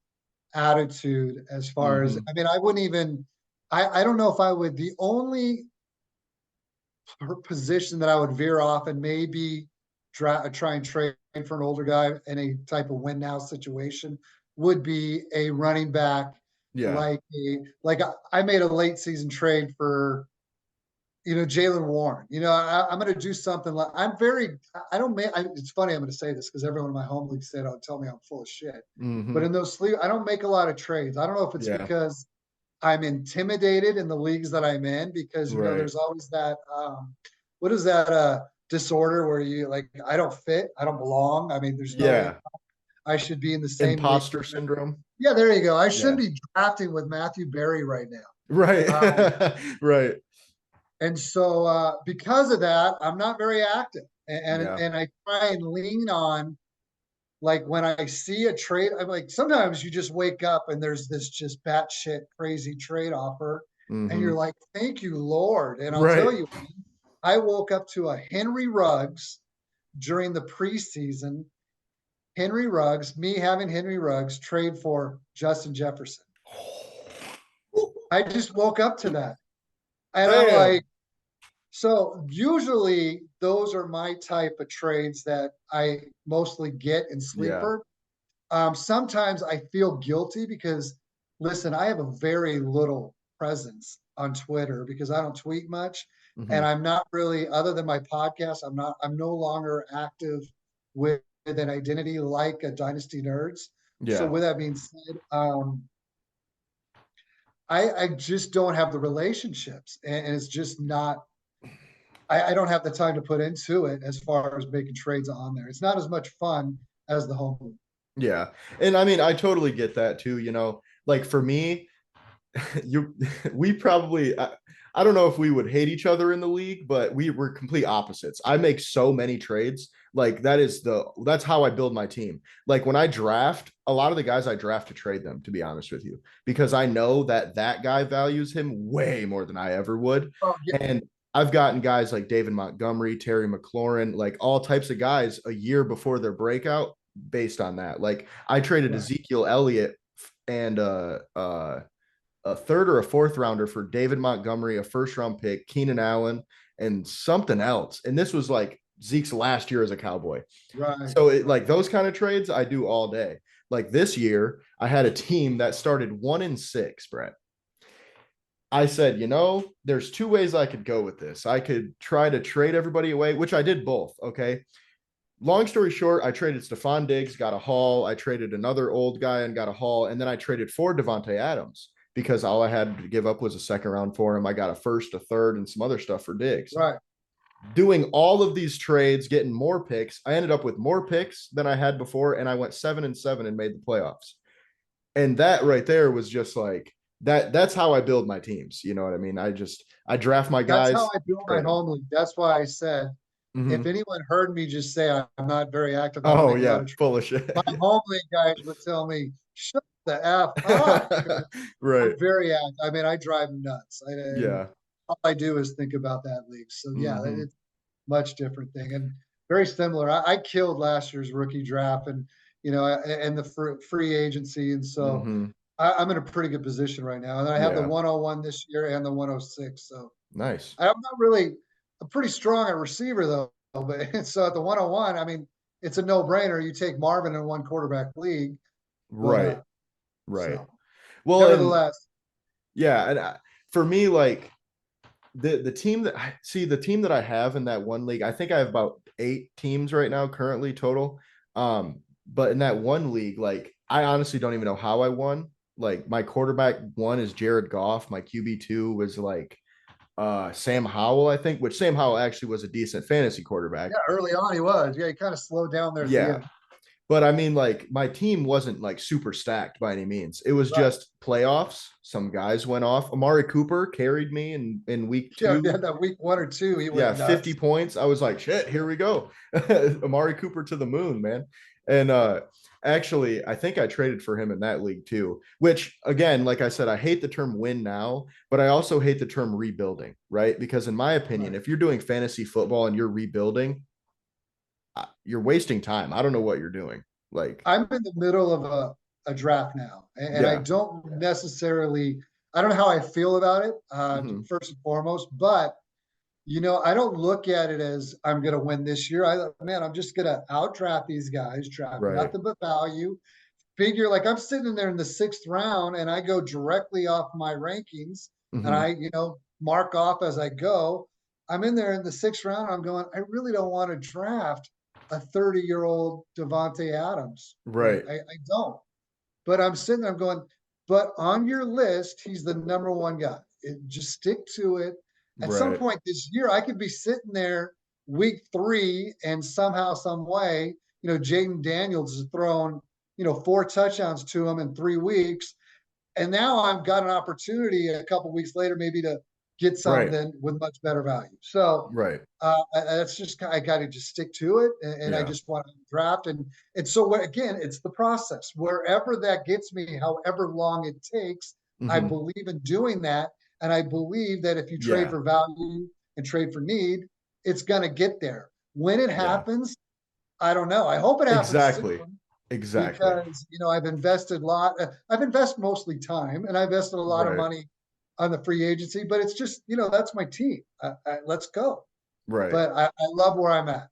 attitude as far as, Mhm. I mean, I wouldn't even, I don't know if I would, the only position that I would veer off and maybe try and trade for an older guy in a type of win now situation would be a running back, Yeah. like I made a late season trade for Jalen Warren. I'm going to do something like I don't make. It's funny. I'm going to say this because everyone in my home league said, "Oh, tell me I'm full of shit." But Hmm. in those sleep, I don't make a lot of trades. I don't know if it's Yeah. because I'm intimidated in the leagues that I'm in because Right. there's always that what is that disorder where you like I don't fit, I don't belong. I mean, there's no way Yeah. I should be in the same league. Imposter syndrome. Yeah, there you go. I shouldn't Yeah. be drafting with Matthew Berry right now. Right. Um, Right. and so because of that, I'm not very active, Yeah. and I try and lean on like when I see a trade. I'm like sometimes you just wake up and there's this just batshit crazy trade offer, and you're Hmm. like, thank you, Lord. And I'll tell Right. you, I woke up to a Henry Ruggs during the preseason. Henry Ruggs, me having Henry Ruggs trade for Justin Jefferson. I just woke up to that. And I'm Damn. like, so usually those are my type of trades that I mostly get in Yeah. sleeper. Sometimes I feel guilty because, listen, I have a very little presence on Twitter because I don't tweet much, and Hmm. I'm not really, other than my podcast, I'm no longer active with an identity like a Dynasty Nerds. So Yeah. with that being said, I just don't have the relationships, and it's just not. I don't have the time to put into it as far as making trades on there. It's not as much fun as the home league. Yeah. And I mean, I totally get that too. Like for me, you we probably I don't know if we would hate each other in the league, but we were complete opposites. I make so many trades. Like that's how I build my team. Like when I draft, a lot of the guys I draft to trade them, to be honest with you, because I know that guy values him way more than I ever would. Oh yeah, And I've gotten guys like David Montgomery, Terry McLaurin, like all types of guys a year before their breakout based on that. Like I traded right, Ezekiel Elliott and a third or a fourth rounder for David Montgomery, a first round pick, Keenan Allen, and something else. And this was like Zeke's last year as a Cowboy. right, So like those kind of trades I do all day. Like this year, I had a team that started 1-6, Brett. I said, there's 2 ways I could go with this. I could try to trade everybody away, which I did both. Okay. Long story short, I traded Stephon Diggs, got a haul. I traded another old guy and got a haul. And then I traded for Devontae Adams because all I had to give up was a second round for him. I got a first, a third, and some other stuff for Diggs. right. Doing all of these trades, getting more picks, I ended up with more picks than I had before, and I went 7-7 and made the playoffs. And that right there was just like that. That's how I build my teams. You know what I mean? I draft my That's how guys, I build my trade them. home league. That's why I said if Mhm. anyone heard me just say I'm not very active, I don't Oh think a lot yeah, of full of shit. my home league guys would tell me, shut the F up. 'Cause Right. I'm very active. I mean, I drive nuts. And Yeah. all I do is think about that league. So yeah, Mhm. it's much different thing and very similar. I killed last year's rookie draft and and the free agency, and so Mhm. I'm in a pretty good position right now. And I have the Yeah. 101 this year and the 106. So Nice. I'm not really I'm pretty strong at receiver though. But so at the 101, I mean, it's a no-brainer. You take Marvin in one quarterback league, but Right. Right. so Well, and nevertheless, yeah, and for me, like the team that I see, the team that I have in that one league, I think I have about 8 teams right now currently total. But in that one league, like I honestly don't even know how I won. Like my quarterback one is Jared Goff. My QB2 was like Sam Howell, I think, which Sam Howell actually was a decent fantasy quarterback. yeah, early on he was. Yeah, he kind of slowed down there at the Yeah. end. But I mean, like, my team wasn't like super stacked by any means. It was Right. just playoffs. Some guys went off. Amari Cooper carried me in week Yeah, yeah, two. that week 1 or 2, he Yeah, went 50 nuts. points. I was like, shit, here we go. Amari Cooper to the moon, man. And actually, I think I traded for him in that league too, which again, like I said, I hate the term win now, but I also hate the term rebuilding, right? Because in my opinion, Right. if you're doing fantasy football and you're rebuilding, you're wasting time. I don't know what you're doing. Like, I'm in the middle of a draft now, and I yeah. don't necessarily, I don't know how I feel about it, Mhm. first and foremost, but I don't look at it as I'm going to win this year. Man, I'm just going to outdraft these guys, draft Right. nothing but value. Figure like I'm sitting in there in the 6th round, and I go directly off my rankings, and Hmm. I mark off as I go. I'm in there in the 6th round. I'm going. I really don't want to draft a 30-year-old Devonte Adams. Like Right. I don't. But I'm sitting there, I'm going, but on your list, he's the number one guy. Just stick to it. At some Right. point this year, I could be sitting there week 3 and somehow, some way, Jaden Daniels has thrown, 4 touchdowns to him in 3 weeks. And now I've got an opportunity a couple weeks later, maybe to get Right. something with much better value. So Right. that's just I got to just stick to it, and I Yeah. just want to draft, and so again, it's the process. Wherever that gets me, however long it takes, I Hmm. believe in doing that, and I believe that if you trade Yeah. for value and trade for need, it's going to get there. When it Yeah. happens, I don't know. I hope it happens Exactly. soon Exactly. because I've invested a lot. I've invested mostly time, and I invested a lot of Right. money on the free agency. But it's just that's my team. Let's go. Right. But I love where I'm at.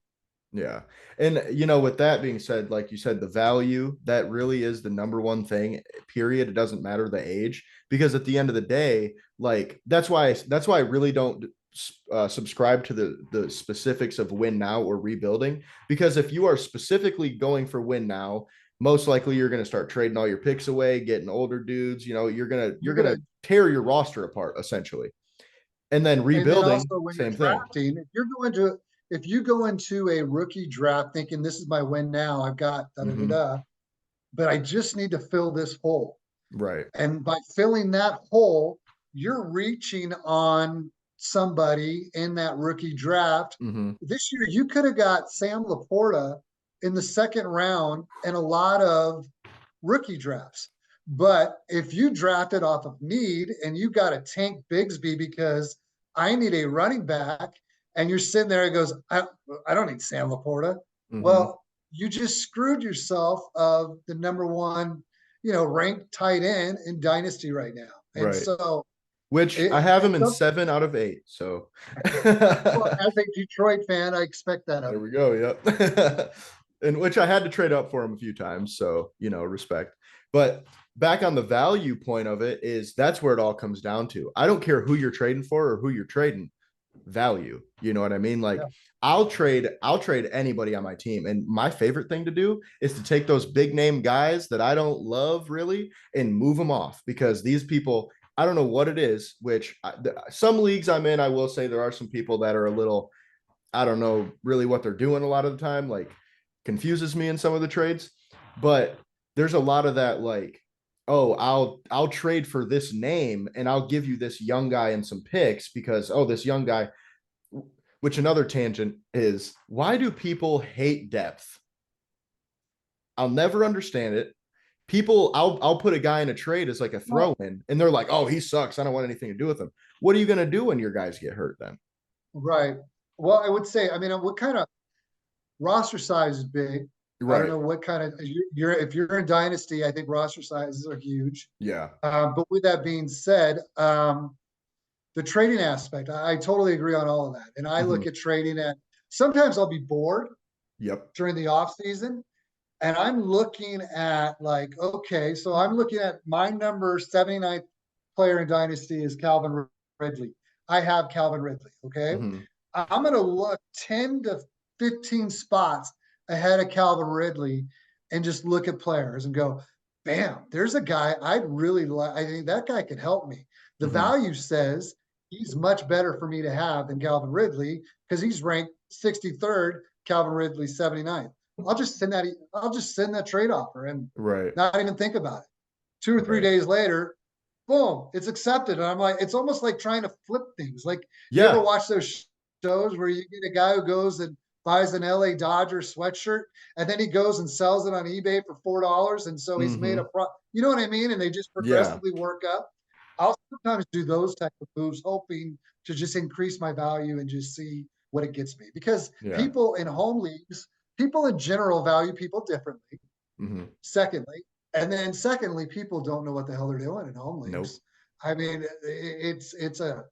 Yeah. And with that being said, like you said, the value, that really is the number one thing, period. It doesn't matter the age, because at the end of the day, like that's why I really don't subscribe to the specifics of win now or rebuilding, because if you are specifically going for win now, most likely you're going to start trading all your picks away, getting older dudes, you're You're going gonna, to tear your roster apart essentially. And then and then rebuilding, also when you're same thing. drafting, if you go into a rookie draft thinking this is my win now, I've got da da da Hmm. da, but I just need to fill this hole. Right. And by filling that hole, you're reaching on somebody in that rookie draft. Hmm. This year, you could have got Sam Laporta in the 2nd round and a lot of rookie drafts. But if you drafted off of need and you got a Tank Bigsby because I need a running back, and you're sitting there and goes, I don't need Sam Laporta. Hmm. Well, you just screwed yourself of the number one, ranked tight end in Dynasty right now. And Right. so Which I it, have him it's in up, 7 out of 8. So well, there as a Detroit fan, I expect that of we you. go. Yep. And which I had to trade up for him a few times. So, respect. But back on the value point of it, is that's where it all comes down to. I don't care who you're trading for or who you're trading, value. You know what I mean? Like Yeah. I'll trade anybody on my team. And my favorite thing to do is to take those big name guys that I don't love really and move them off, because these people, I don't know what it is, which some leagues I'm in, I will say there are some people that are a little, I don't know really what they're doing a lot of the time, like confuses me in some of the trades. But there's a lot of that, like, oh, I'll trade for this name and I'll give you this young guy and some picks because, oh, this young guy, which another tangent is, why do people hate depth? I'll never understand it. People, I'll put a guy in a trade as like a throw in, and they're like, "Oh, he sucks. I don't want anything to do with him." What are you going to do when your guys get hurt then? Right. Well, I would say, I mean, what kind of roster size is big? I don't Right. know what kind of you're if you're in dynasty, I think roster sizes are huge. Yeah. But with that being said, the trading aspect, I totally agree on all of that. And I Mm-hmm. look at trading at sometimes I'll be bored Yep. during the off season, and I'm looking at like, okay, so I'm looking at my number 79th player in Dynasty is Calvin Ridley. I have Calvin Ridley. Okay. Mm-hmm. I'm going to look 10 to 15 spots ahead of Calvin Ridley and just look at players and go, bam, there's a guy I'd really like. I think that guy could help me. The Mm-hmm. value says he's much better for me to have than Calvin Ridley because he's ranked 63rd, Calvin Ridley 79th. I'll just send that trade offer and Right. not even think about it. 2 or 3 Right. days later, boom, it's accepted. And I'm like, it's almost like trying to flip things. Like you ever Yeah. watch those shows where you get a guy who goes and buys an LA Dodgers sweatshirt and then he goes and sells it on eBay for $4. And so he's made Mm-hmm. a you know what I mean? And they just Yeah. progressively work up. I'll sometimes do those type of moves, hoping to just increase my value and just see what it gets me. Because Yeah. people in home leagues, people in general value people differently. Mm-hmm. Secondly, and then secondly, people don't know what the hell they're doing in home Nope. leagues. I mean, it's a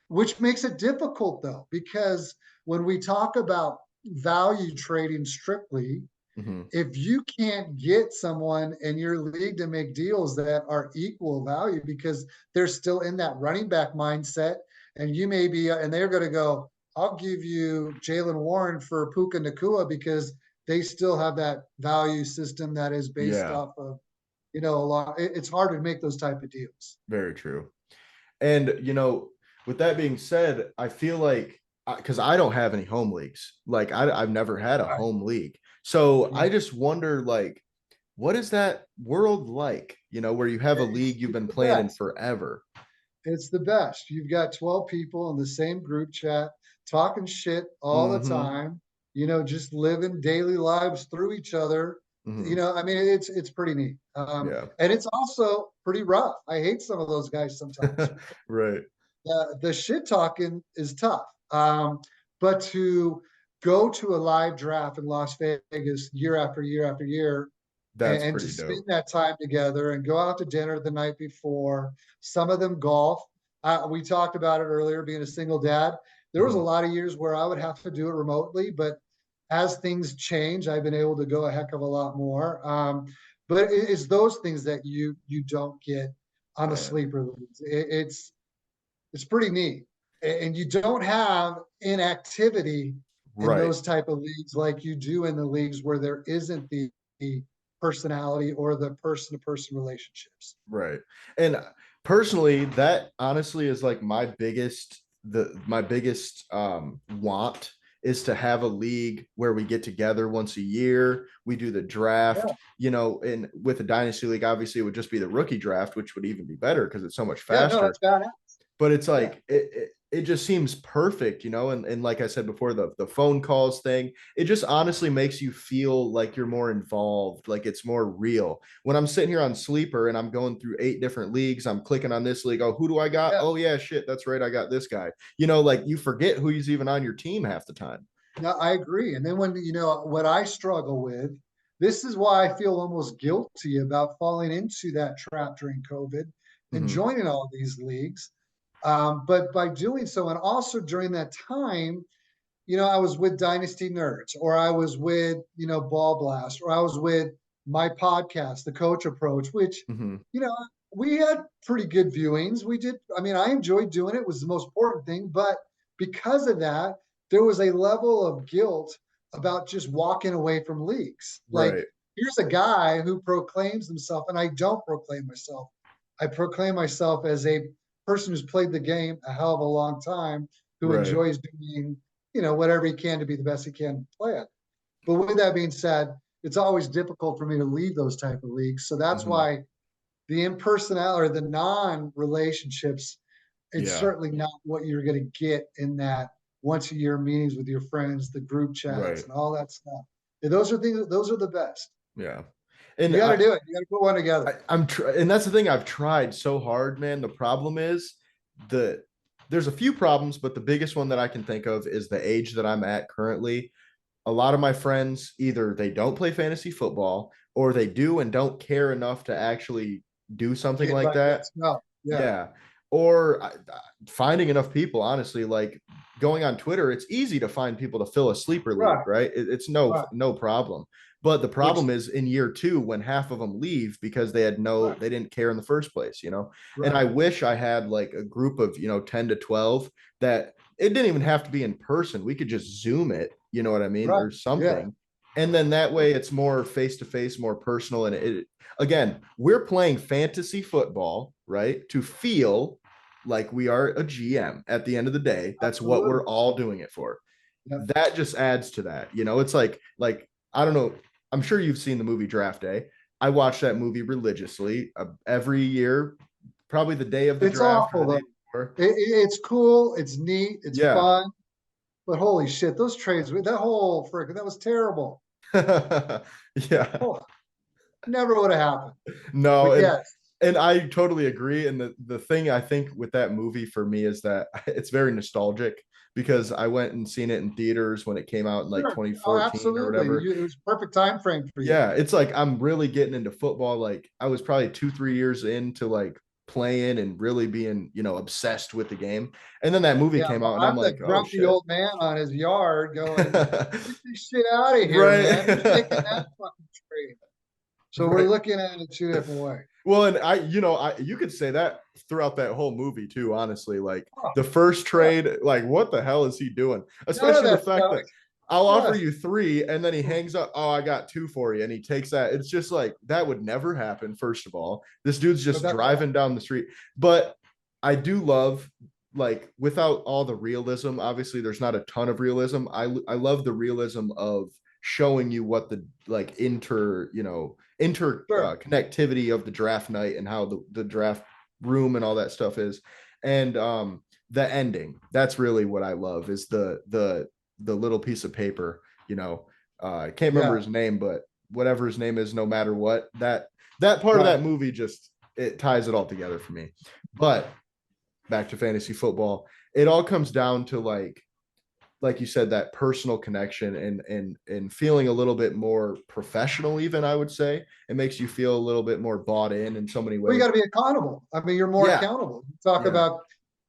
which makes it difficult though, because when we talk about value trading strictly, Mm-hmm. if you can't get someone in your league to make deals that are equal value because they're still in that running back mindset, and you may be, and they're going to go, I'll give you Jalen Warren for Puka Nakua because they still have that value system that is based Yeah. off of, a lot. It's hard to make those type of deals. Very true. And with that being said, I feel like because I don't have any home leagues, like I've never had a Right. home league, so Yeah. I just wonder, like, what is that world like? Where you have a league you've It's been the planning best. forever. It's the best. You've got 12 people in the same group chat talking shit all the Mm-hmm. time, just living daily lives through each other. Mm-hmm. I mean, it's pretty neat. Yeah. And it's also pretty rough. I hate some of those guys sometimes. Right. The shit talking is tough. But to go to a live draft in Las Vegas year after year after year That's and to pretty spend dope. that time together and go out to dinner the night before. Some of them golf. We talked about it earlier, being a single dad. There was a Mm-hmm. lot of years where I would have to do it remotely, but as things change, I've been able to go a heck of a lot more. But it's those things that you don't get on the Yeah. sleeper leagues. It's pretty neat, and you don't have inactivity in Right. those type of leagues like you do in the leagues where there isn't the personality or the person to person relationships. Right. And personally, that honestly is like my biggest want is to have a league where we get together once a year, we do the draft, Yeah, and with a dynasty league, obviously it would just be the rookie draft, which would even be better because it's so much yeah, no, faster. that's badass. But it's Yeah, like it just seems perfect, and like I said before, the phone calls thing, it just honestly makes you feel like you're more involved, like it's more real. When I'm sitting here on Sleeper and I'm going through 8 different leagues, I'm clicking on this league, oh, who do I got? yeah. Oh yeah, shit, that's right, I got this guy. Like you forget who's even on your team half the time. No, I agree. And then when what I struggle with, this is why I feel almost guilty about falling into that trap during COVID and Mm-hmm. joining all these leagues. But by doing so, and also during that time, I was with Dynasty Nerds, or I was with, Ball Blast, or I was with my podcast, The Coach Approach, which, Mm-hmm. you know, we had pretty good viewings. We did, I mean, I enjoyed doing it, was the most important thing. But because of that, there was a level of guilt about just walking away from leagues. Like, Right. here's a guy who proclaims himself, and I don't proclaim myself. I proclaim myself as a person who's played the game a hell of a long time, who Right. enjoys doing whatever he can to be the best he can play it. But with that being said, it's always difficult for me to leave those type of leagues. So that's Mm-hmm. why the impersonal or the non relationships, it's Yeah. certainly not what you're going to get in that once a year meetings with your friends, the group chats Right. and all that stuff. And those are things, those are the best. Yeah. You And got to do it. You got to put one together. and that's the thing. I've tried so hard, man. The problem is the there's a few problems, but the biggest one that I can think of is the age that I'm at currently. A lot of my friends either they don't play fantasy football or they do and don't care enough to actually do something Get like like that. let's go. Yeah. Yeah. Or finding enough people, honestly, like going on Twitter, it's easy to find people to fill a sleeper league, Right. right? It's Right. no problem. But the Which, problem is in year two when half of them leave because right. they didn't care in the first place, you know? And I Right. wish I had like a group of, 10 to 12 that it didn't even have to be in person. We could just Zoom it, you know what I mean? Right. Or Yeah. something. And then that way it's more face to face, more personal. And again, we're playing fantasy football, right? To feel like we are a GM at the end of the day. That's what Absolutely. we're all doing it for. Yeah. That just adds to that. It's like I don't know. I'm sure you've seen the movie Draft Day. I watch that movie religiously every year, probably the day of the It's draft or awful the day though. before. It's cool. It's neat. It's Yeah. fun. But holy shit, those trades, that whole frick, that was terrible. Yeah. Oh, never would have happened. No, But yes, and I totally agree. And the thing I think with that movie for me is that it's very nostalgic because I went and seen it in theaters when it came out in like sure. Oh, 2014 or absolutely. whatever. It was a perfect time frame for you. Yeah, it's like I'm really getting into football. Like I was probably 2, 3 years into like playing and really being, obsessed with the game. And then that movie Yeah, came out and I'm I'm the like, oh grumpy shit. old man on his yard going, get this shit out of here, man. Who's making that Right. fucking trade? So we're Right. looking at it two different ways. Well, and you could say that throughout that whole movie too, honestly. Like Oh, the first yeah. trade, like what the hell is he doing? None of Especially the that fact stuff. that I'll offer Yes. you three and then he hangs up, oh, I got two for you. And he takes that. It's just like that would never happen, first of all. This dude's But just that's right. driving down the street. But I do love like without all the realism, obviously there's not a ton of realism. I love the realism of showing you what the like Sure. connectivity of the draft night and how the draft room and all that stuff is. And the ending, that's really what I love is the little piece of paper, I can't remember Yeah. his name, but whatever his name is, no matter what, that part of Right. that movie just it ties it all together for me. But back to fantasy football, it all comes down to like you said, that personal connection and feeling a little bit more professional, even I would say. It makes you feel a little bit more bought in so many Well, you ways. got to be accountable. I mean, you're more Yeah, accountable. You talk yeah. about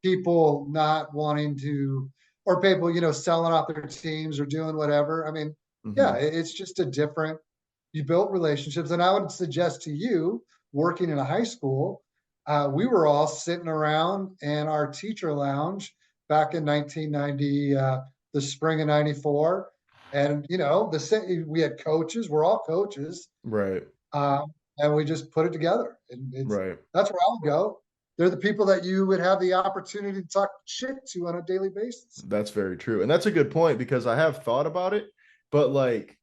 people not wanting to, or people, selling out their teams or doing whatever. I mean, yeah, Hmm. it's just a different, you built relationships. And I would suggest to you, working in a high school, we were all sitting around in our teacher lounge back in 1990, the spring of 94. And, we had coaches, we're all coaches. Right, And we just put it together. And right. that's where I'll go. They're the people that you would have the opportunity to talk shit to on a daily basis. That's very true. And that's a good point because I have thought about it, but like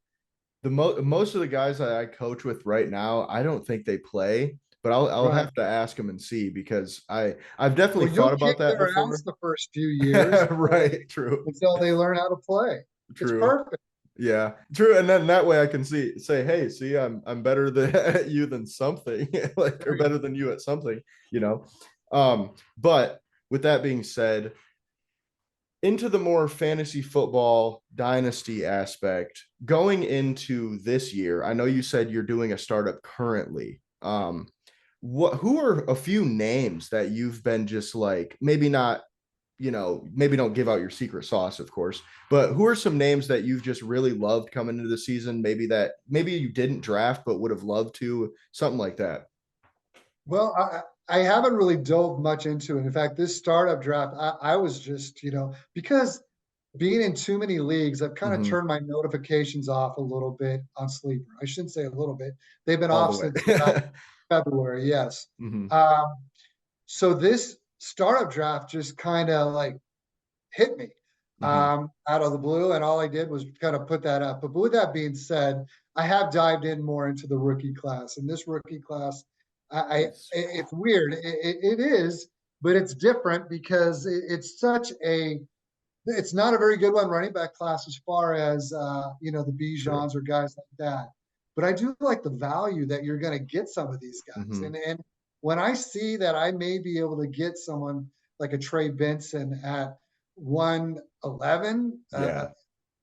most of the guys that I coach with right now, I don't think they play, but I'll Right. have to ask them and see because I've definitely Well, you'll thought about kick that their before. ass the first few years Right, true. until they learn how to play. It's True. perfect. Yeah, true. And then that way I can say, hey, see, I'm better than at you than something, like or There you better than you at something, you know. But with that being said, into the more fantasy football dynasty aspect, going into this year, I know you said you're doing a startup currently. Who are a few names that you've been just like maybe not maybe don't give out your secret sauce, of course, but who are some names that you've just really loved coming into the season? Maybe you didn't draft, but would have loved to, something like that. Well, I haven't really dove much into it. In fact, this startup draft, I was just, because being in too many leagues, I've kind of Hmm. turned my notifications off a little bit on Sleeper. I shouldn't say a little bit. They've been All the off since about way. February. Yes. Hmm. Um, so this startup draft just kind of like hit me Hmm. out of the blue, and all I did was kind of put that up. But with that being said, I have dived in more into the rookie class, and this rookie class, Nice. it's weird. It is, but it's different because it's such a it's not a very good one running back class as far as the Sure. Bijans or guys like that. But I do like the value that you're going to get some of these guys. Hmm. And when I see that I may be able to get someone like a Trey Benson at 111, Yeah.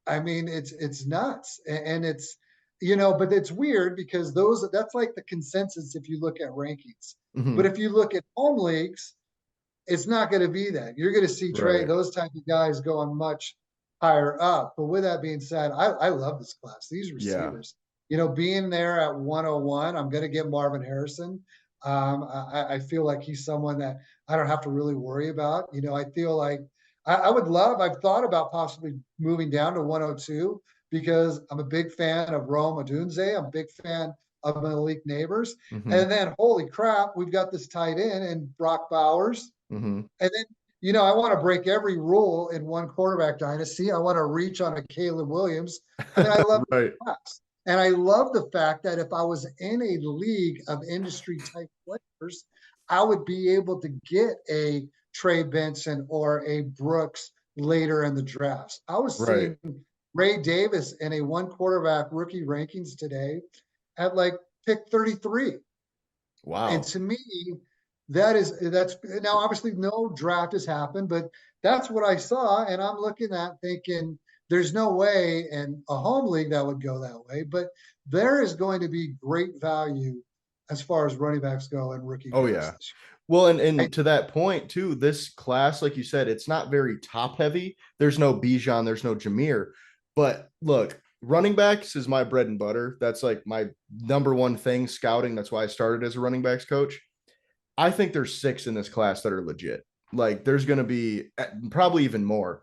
I mean it's nuts. And it's but it's weird because that's like the consensus if you look at rankings. But Hmm. if you look at home leagues, it's not going to be that. You're going to see Right. those type of guys going much higher up. But with that being said, I love this class. These Yeah. receivers, being there at 101, I'm going to get Marvin Harrison. I feel like he's someone that I don't have to really worry about. I feel like I've thought about possibly moving down to 102 because I'm a big fan of Rome Odunze. I'm a big fan of Malik Neighbors. Hmm. And then, holy crap, we've got this tight end and Brock Bowers. Hmm. And then, I want to break every rule in one quarterback dynasty. I want to reach on a Caleb Williams. I mean, I love Right. class. And I love the fact that if I was in a league of industry type players, I would be able to get a Trey Benson or a Brooks later in the drafts. I was Right. seeing Ray Davis in a one quarterback rookie rankings today at like pick 33. And Wow. to me, that's now obviously no draft has happened, but that's what I saw. And I'm looking at thinking there's no way in a home league that would go that way, but there is going to be great value as far as running backs go in rookie Oh drafts yeah. this Well, and year. to that point too, this class, like you said, it's not very top heavy. There's no Bijan, there's no Jameer. But look, running backs is my bread and butter. That's like my number one thing, scouting. That's why I started as a running backs coach. I think there's 6 in this class that are legit. Like there's going to be probably even more.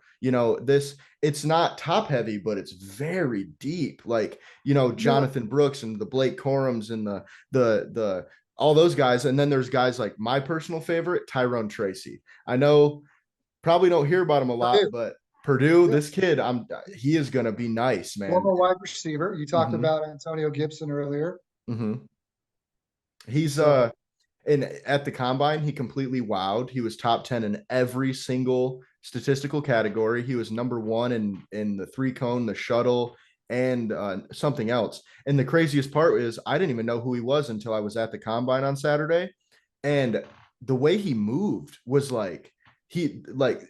It's not top heavy, but it's very deep. Like, No, Jonathan Brooks and the Blake Corums and the all those guys. And then there's guys like my personal favorite, Tyrone Tracy. I know probably don't hear about him a lot, Purdue, but Purdue, yeah, this kid, he is going to be nice, man. former wide receiver. You talked Hmm. about Antonio Gibson earlier, Hmm. He's so and at the combine, he completely wowed. He was top 10 in every single statistical category. He was number one in the 3-cone, the shuttle, and something else. And the craziest part is I didn't even know who he was until I was at the combine on Saturday. And the way he moved was like he like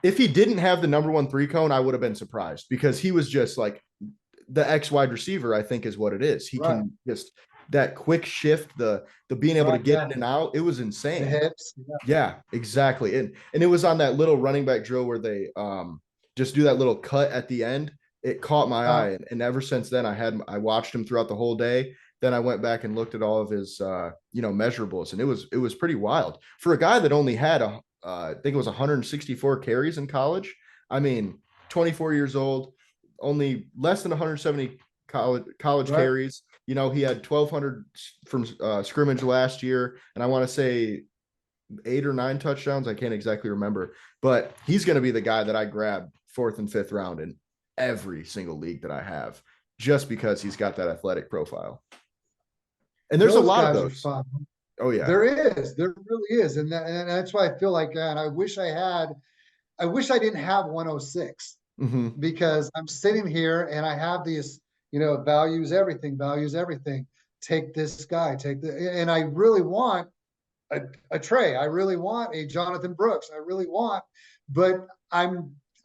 if he didn't have the number one 3-cone, I would have been surprised because he was just like the X wide receiver, I think is what it is. He right, can just that quick shift, the being able to right, get yeah, in and out, it was the insane. hips, yeah. Yeah, exactly. And it was on that little running back drill where they just do that little cut at the end. It caught my eye. And ever since then I watched him throughout the whole day. Then I went back and looked at all of his measurables, and it was pretty wild for a guy that only had I think it was 164 carries in college. I mean, 24 years old, only less than 170 college Right. carries. He had 1,200 from scrimmage last year, and I want to say 8 or 9 touchdowns. I can't exactly remember, but he's going to be the guy that I grab 4th and 5th round in every single league that I have, just because he's got that athletic profile. And there's a Those lot of guys are those. fun. Oh yeah. There really is. And that's why I feel like, man, I wish I didn't have 106 Hmm. because I'm sitting here and I have these, values everything. Take this guy, and I really want a Trey. I really want a Jonathan Brooks. I really want, but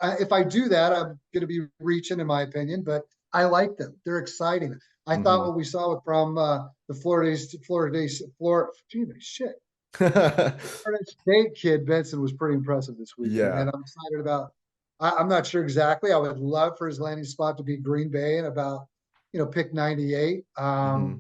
if I do that, I'm going to be reaching, in my opinion. But I like them. They're exciting. I thought Hmm. what we saw from the Florida, shit. Florida State kid Benson was pretty impressive this weekend, Yeah. and I'm excited about. I'm not sure exactly. I would love for his landing spot to be Green Bay and about, pick 98. Hmm.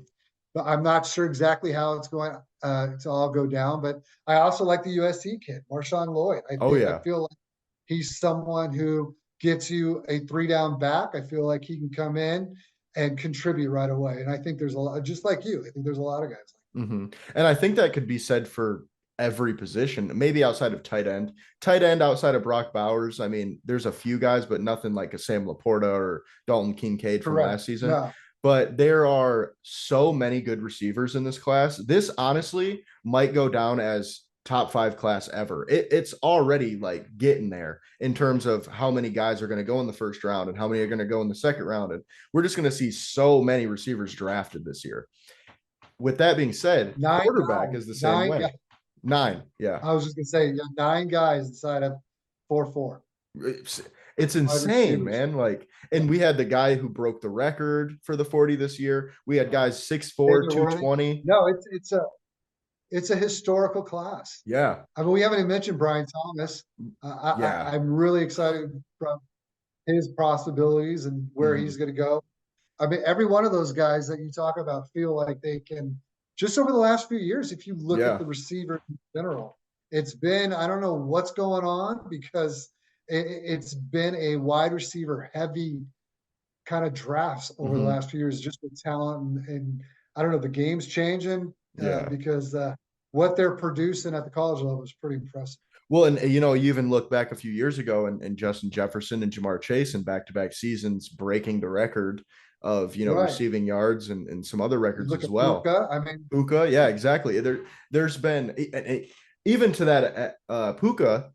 But I'm not sure exactly how it's going to all go down. But I also like the USC kid, Marshawn Lloyd. Oh I yeah. feel like he's someone who gets you a 3-down back. I feel like he can come in and contribute right away. And I think there's a lot, just like you. I think there's a lot of guys like Hmm. And I think that could be said for every position, maybe outside of tight end. Tight end outside of Brock Bowers. I mean, there's a few guys, but nothing like a Sam Laporta or Dalton Kincaid from correct. last season. No, But there are so many good receivers in this class. This honestly might go down as top 5 class ever. It's already like getting there in terms of how many guys are going to go in the first round and how many are going to go in the second round. And we're just going to see so many receivers drafted this year. With that being said, Nine quarterback guys, is the same way. guys. 9. Yeah. I was just gonna say, yeah, 9 guys inside of 4-4 It's wide insane, receivers. man. Like, and we had the guy who broke the record for the 40 this year. We had guys 6'4, Xavier Worthy. 220. No, it's a historical class. Yeah. I mean, we haven't even mentioned Brian Thomas. Yeah. I'm really excited from his possibilities and where Mhm. he's going to go. I mean, every one of those guys that you talk about feel like they can, just over the last few years, if you look Yeah. at the receivers in general, it's been, I don't know what's going on because it's been a wide receiver heavy kind of drafts over the Mhm. last few years, just with talent and I don't know, the game's changing Yeah. because what they're producing at the college level is pretty impressive. Well, and you know, you even look back a few years ago and Justin Jefferson and Jamar Chase in back-to-back seasons breaking the record of, you know, Right. receiving yards and some other You records look as at well. Puka, I mean, Puka, yeah, exactly. There's been even to that Puka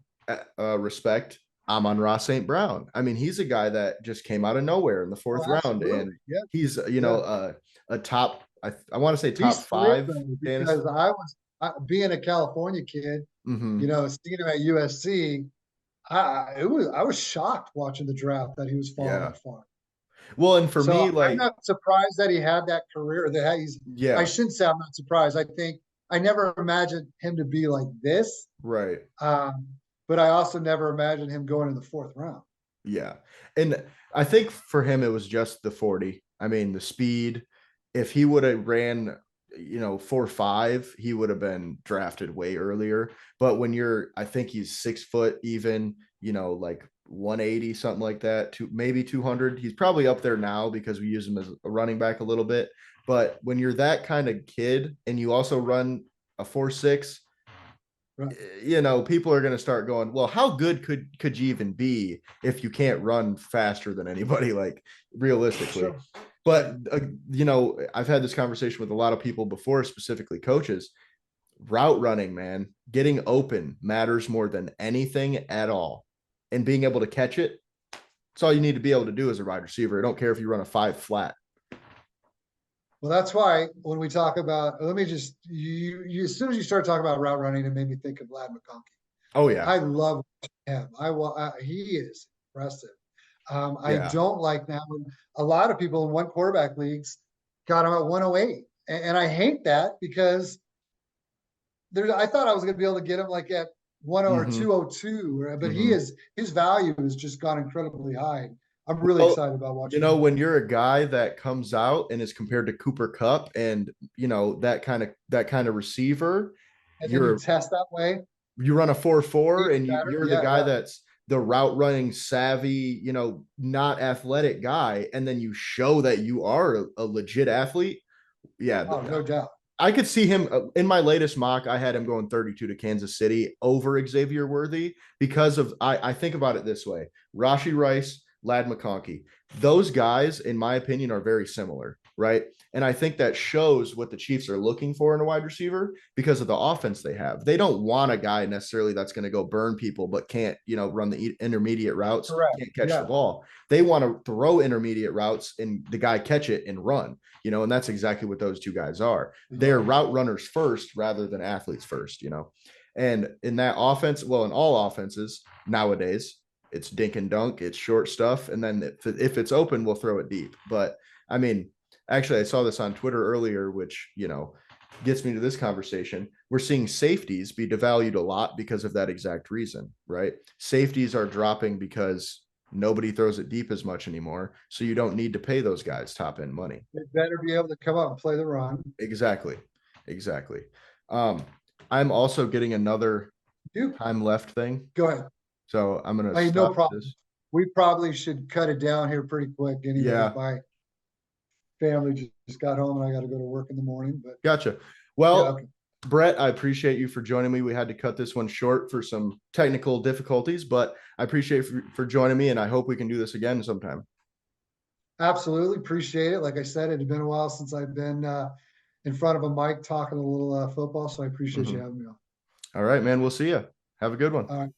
respect. Amon-Ra St. Brown. I mean, he's a guy that just came out of nowhere in the fourth round, and absolutely. Yeah. he's you know a top. I want to say top He's thrilled 5 though, fantasy. because being a California kid, Mm-hmm. seeing him at USC, I was shocked watching the draft that he was falling Yeah. that far. Well, and for So me, I'm like, not surprised that he had that career. I yeah, shouldn't say I'm not surprised. I think I never imagined him to be like this, right. but I also never imagined him going in the 4th round. Yeah. And I think for him, it was just the 40. I mean, the speed. If he would have ran, 4.5, he would have been drafted way earlier. But when I think he's 6 foot even, like 180, something like that, maybe 200. He's probably up there now because we use him as a running back a little bit. But when you're that kind of kid and you also run a 4.6, Right. people are going to start going, well, how good could you even be if you can't run faster than anybody, like realistically? Sure. But I've had this conversation with a lot of people before, specifically coaches. Route running, man, getting open matters more than anything at all, and being able to catch it. It's all you need to be able to do as a wide receiver. I don't care if you run a 5 flat. Well, that's why when we talk about, let me just, you as soon as you start talking about route running, it made me think of Lad McConkey. Oh yeah, I love him. He is impressive. I yeah. don't like now when a lot of people in one quarterback leagues got him at 108, and I hate that because I thought I was going to be able to get him like at 10 or Mm-hmm. 202, but Mm-hmm. his value has just gone incredibly high. I'm really Well, excited about watching him. when you're a guy that comes out and is compared to Cooper Kupp and that kind of receiver, And then you you test that way. run a 4.4 Even and better. you're the Yeah, guy yeah. that's the route running savvy, not athletic guy, and then you show that you are a legit athlete. Yeah, Oh, no doubt. I could see him in my latest mock. I had him going 32 to Kansas City over Xavier Worthy because of I think about it this way: Rashi Rice, Lad McConkey. Those guys, in my opinion, are very similar, right? And I think that shows what the Chiefs are looking for in a wide receiver because of the offense they have. They don't want a guy necessarily that's going to go burn people, but can't, run the intermediate routes, Correct. can't catch the Yeah. ball. They want to throw intermediate routes and the guy catch it and run, and that's exactly what those two guys are. They're route runners first rather than athletes first, And in that offense, well, in all offenses nowadays, it's dink and dunk, it's short stuff. And then if it's open, we'll throw it deep. But I mean, actually, I saw this on Twitter earlier, which, gets me to this conversation. We're seeing safeties be devalued a lot because of that exact reason, right? Safeties are dropping because nobody throws it deep as much anymore. So you don't need to pay those guys top end money. They better be able to come up and play the run. Exactly. I'm also getting another time left thing. Go ahead. So I'm going to Hey, stop no problem. this. We probably should cut it down here pretty quick anyway. Yeah. My family just got home and I got to go to work in the morning. But Gotcha. Well, yeah, okay. Brett, I appreciate you for joining me. We had to cut this one short for some technical difficulties, but I appreciate for joining me, and I hope we can do this again sometime. Absolutely. Appreciate it. Like I said, it had been a while since I've been in front of a mic talking a little football, so I appreciate you having me on. All right, man. We'll see you. Have a good one. All right.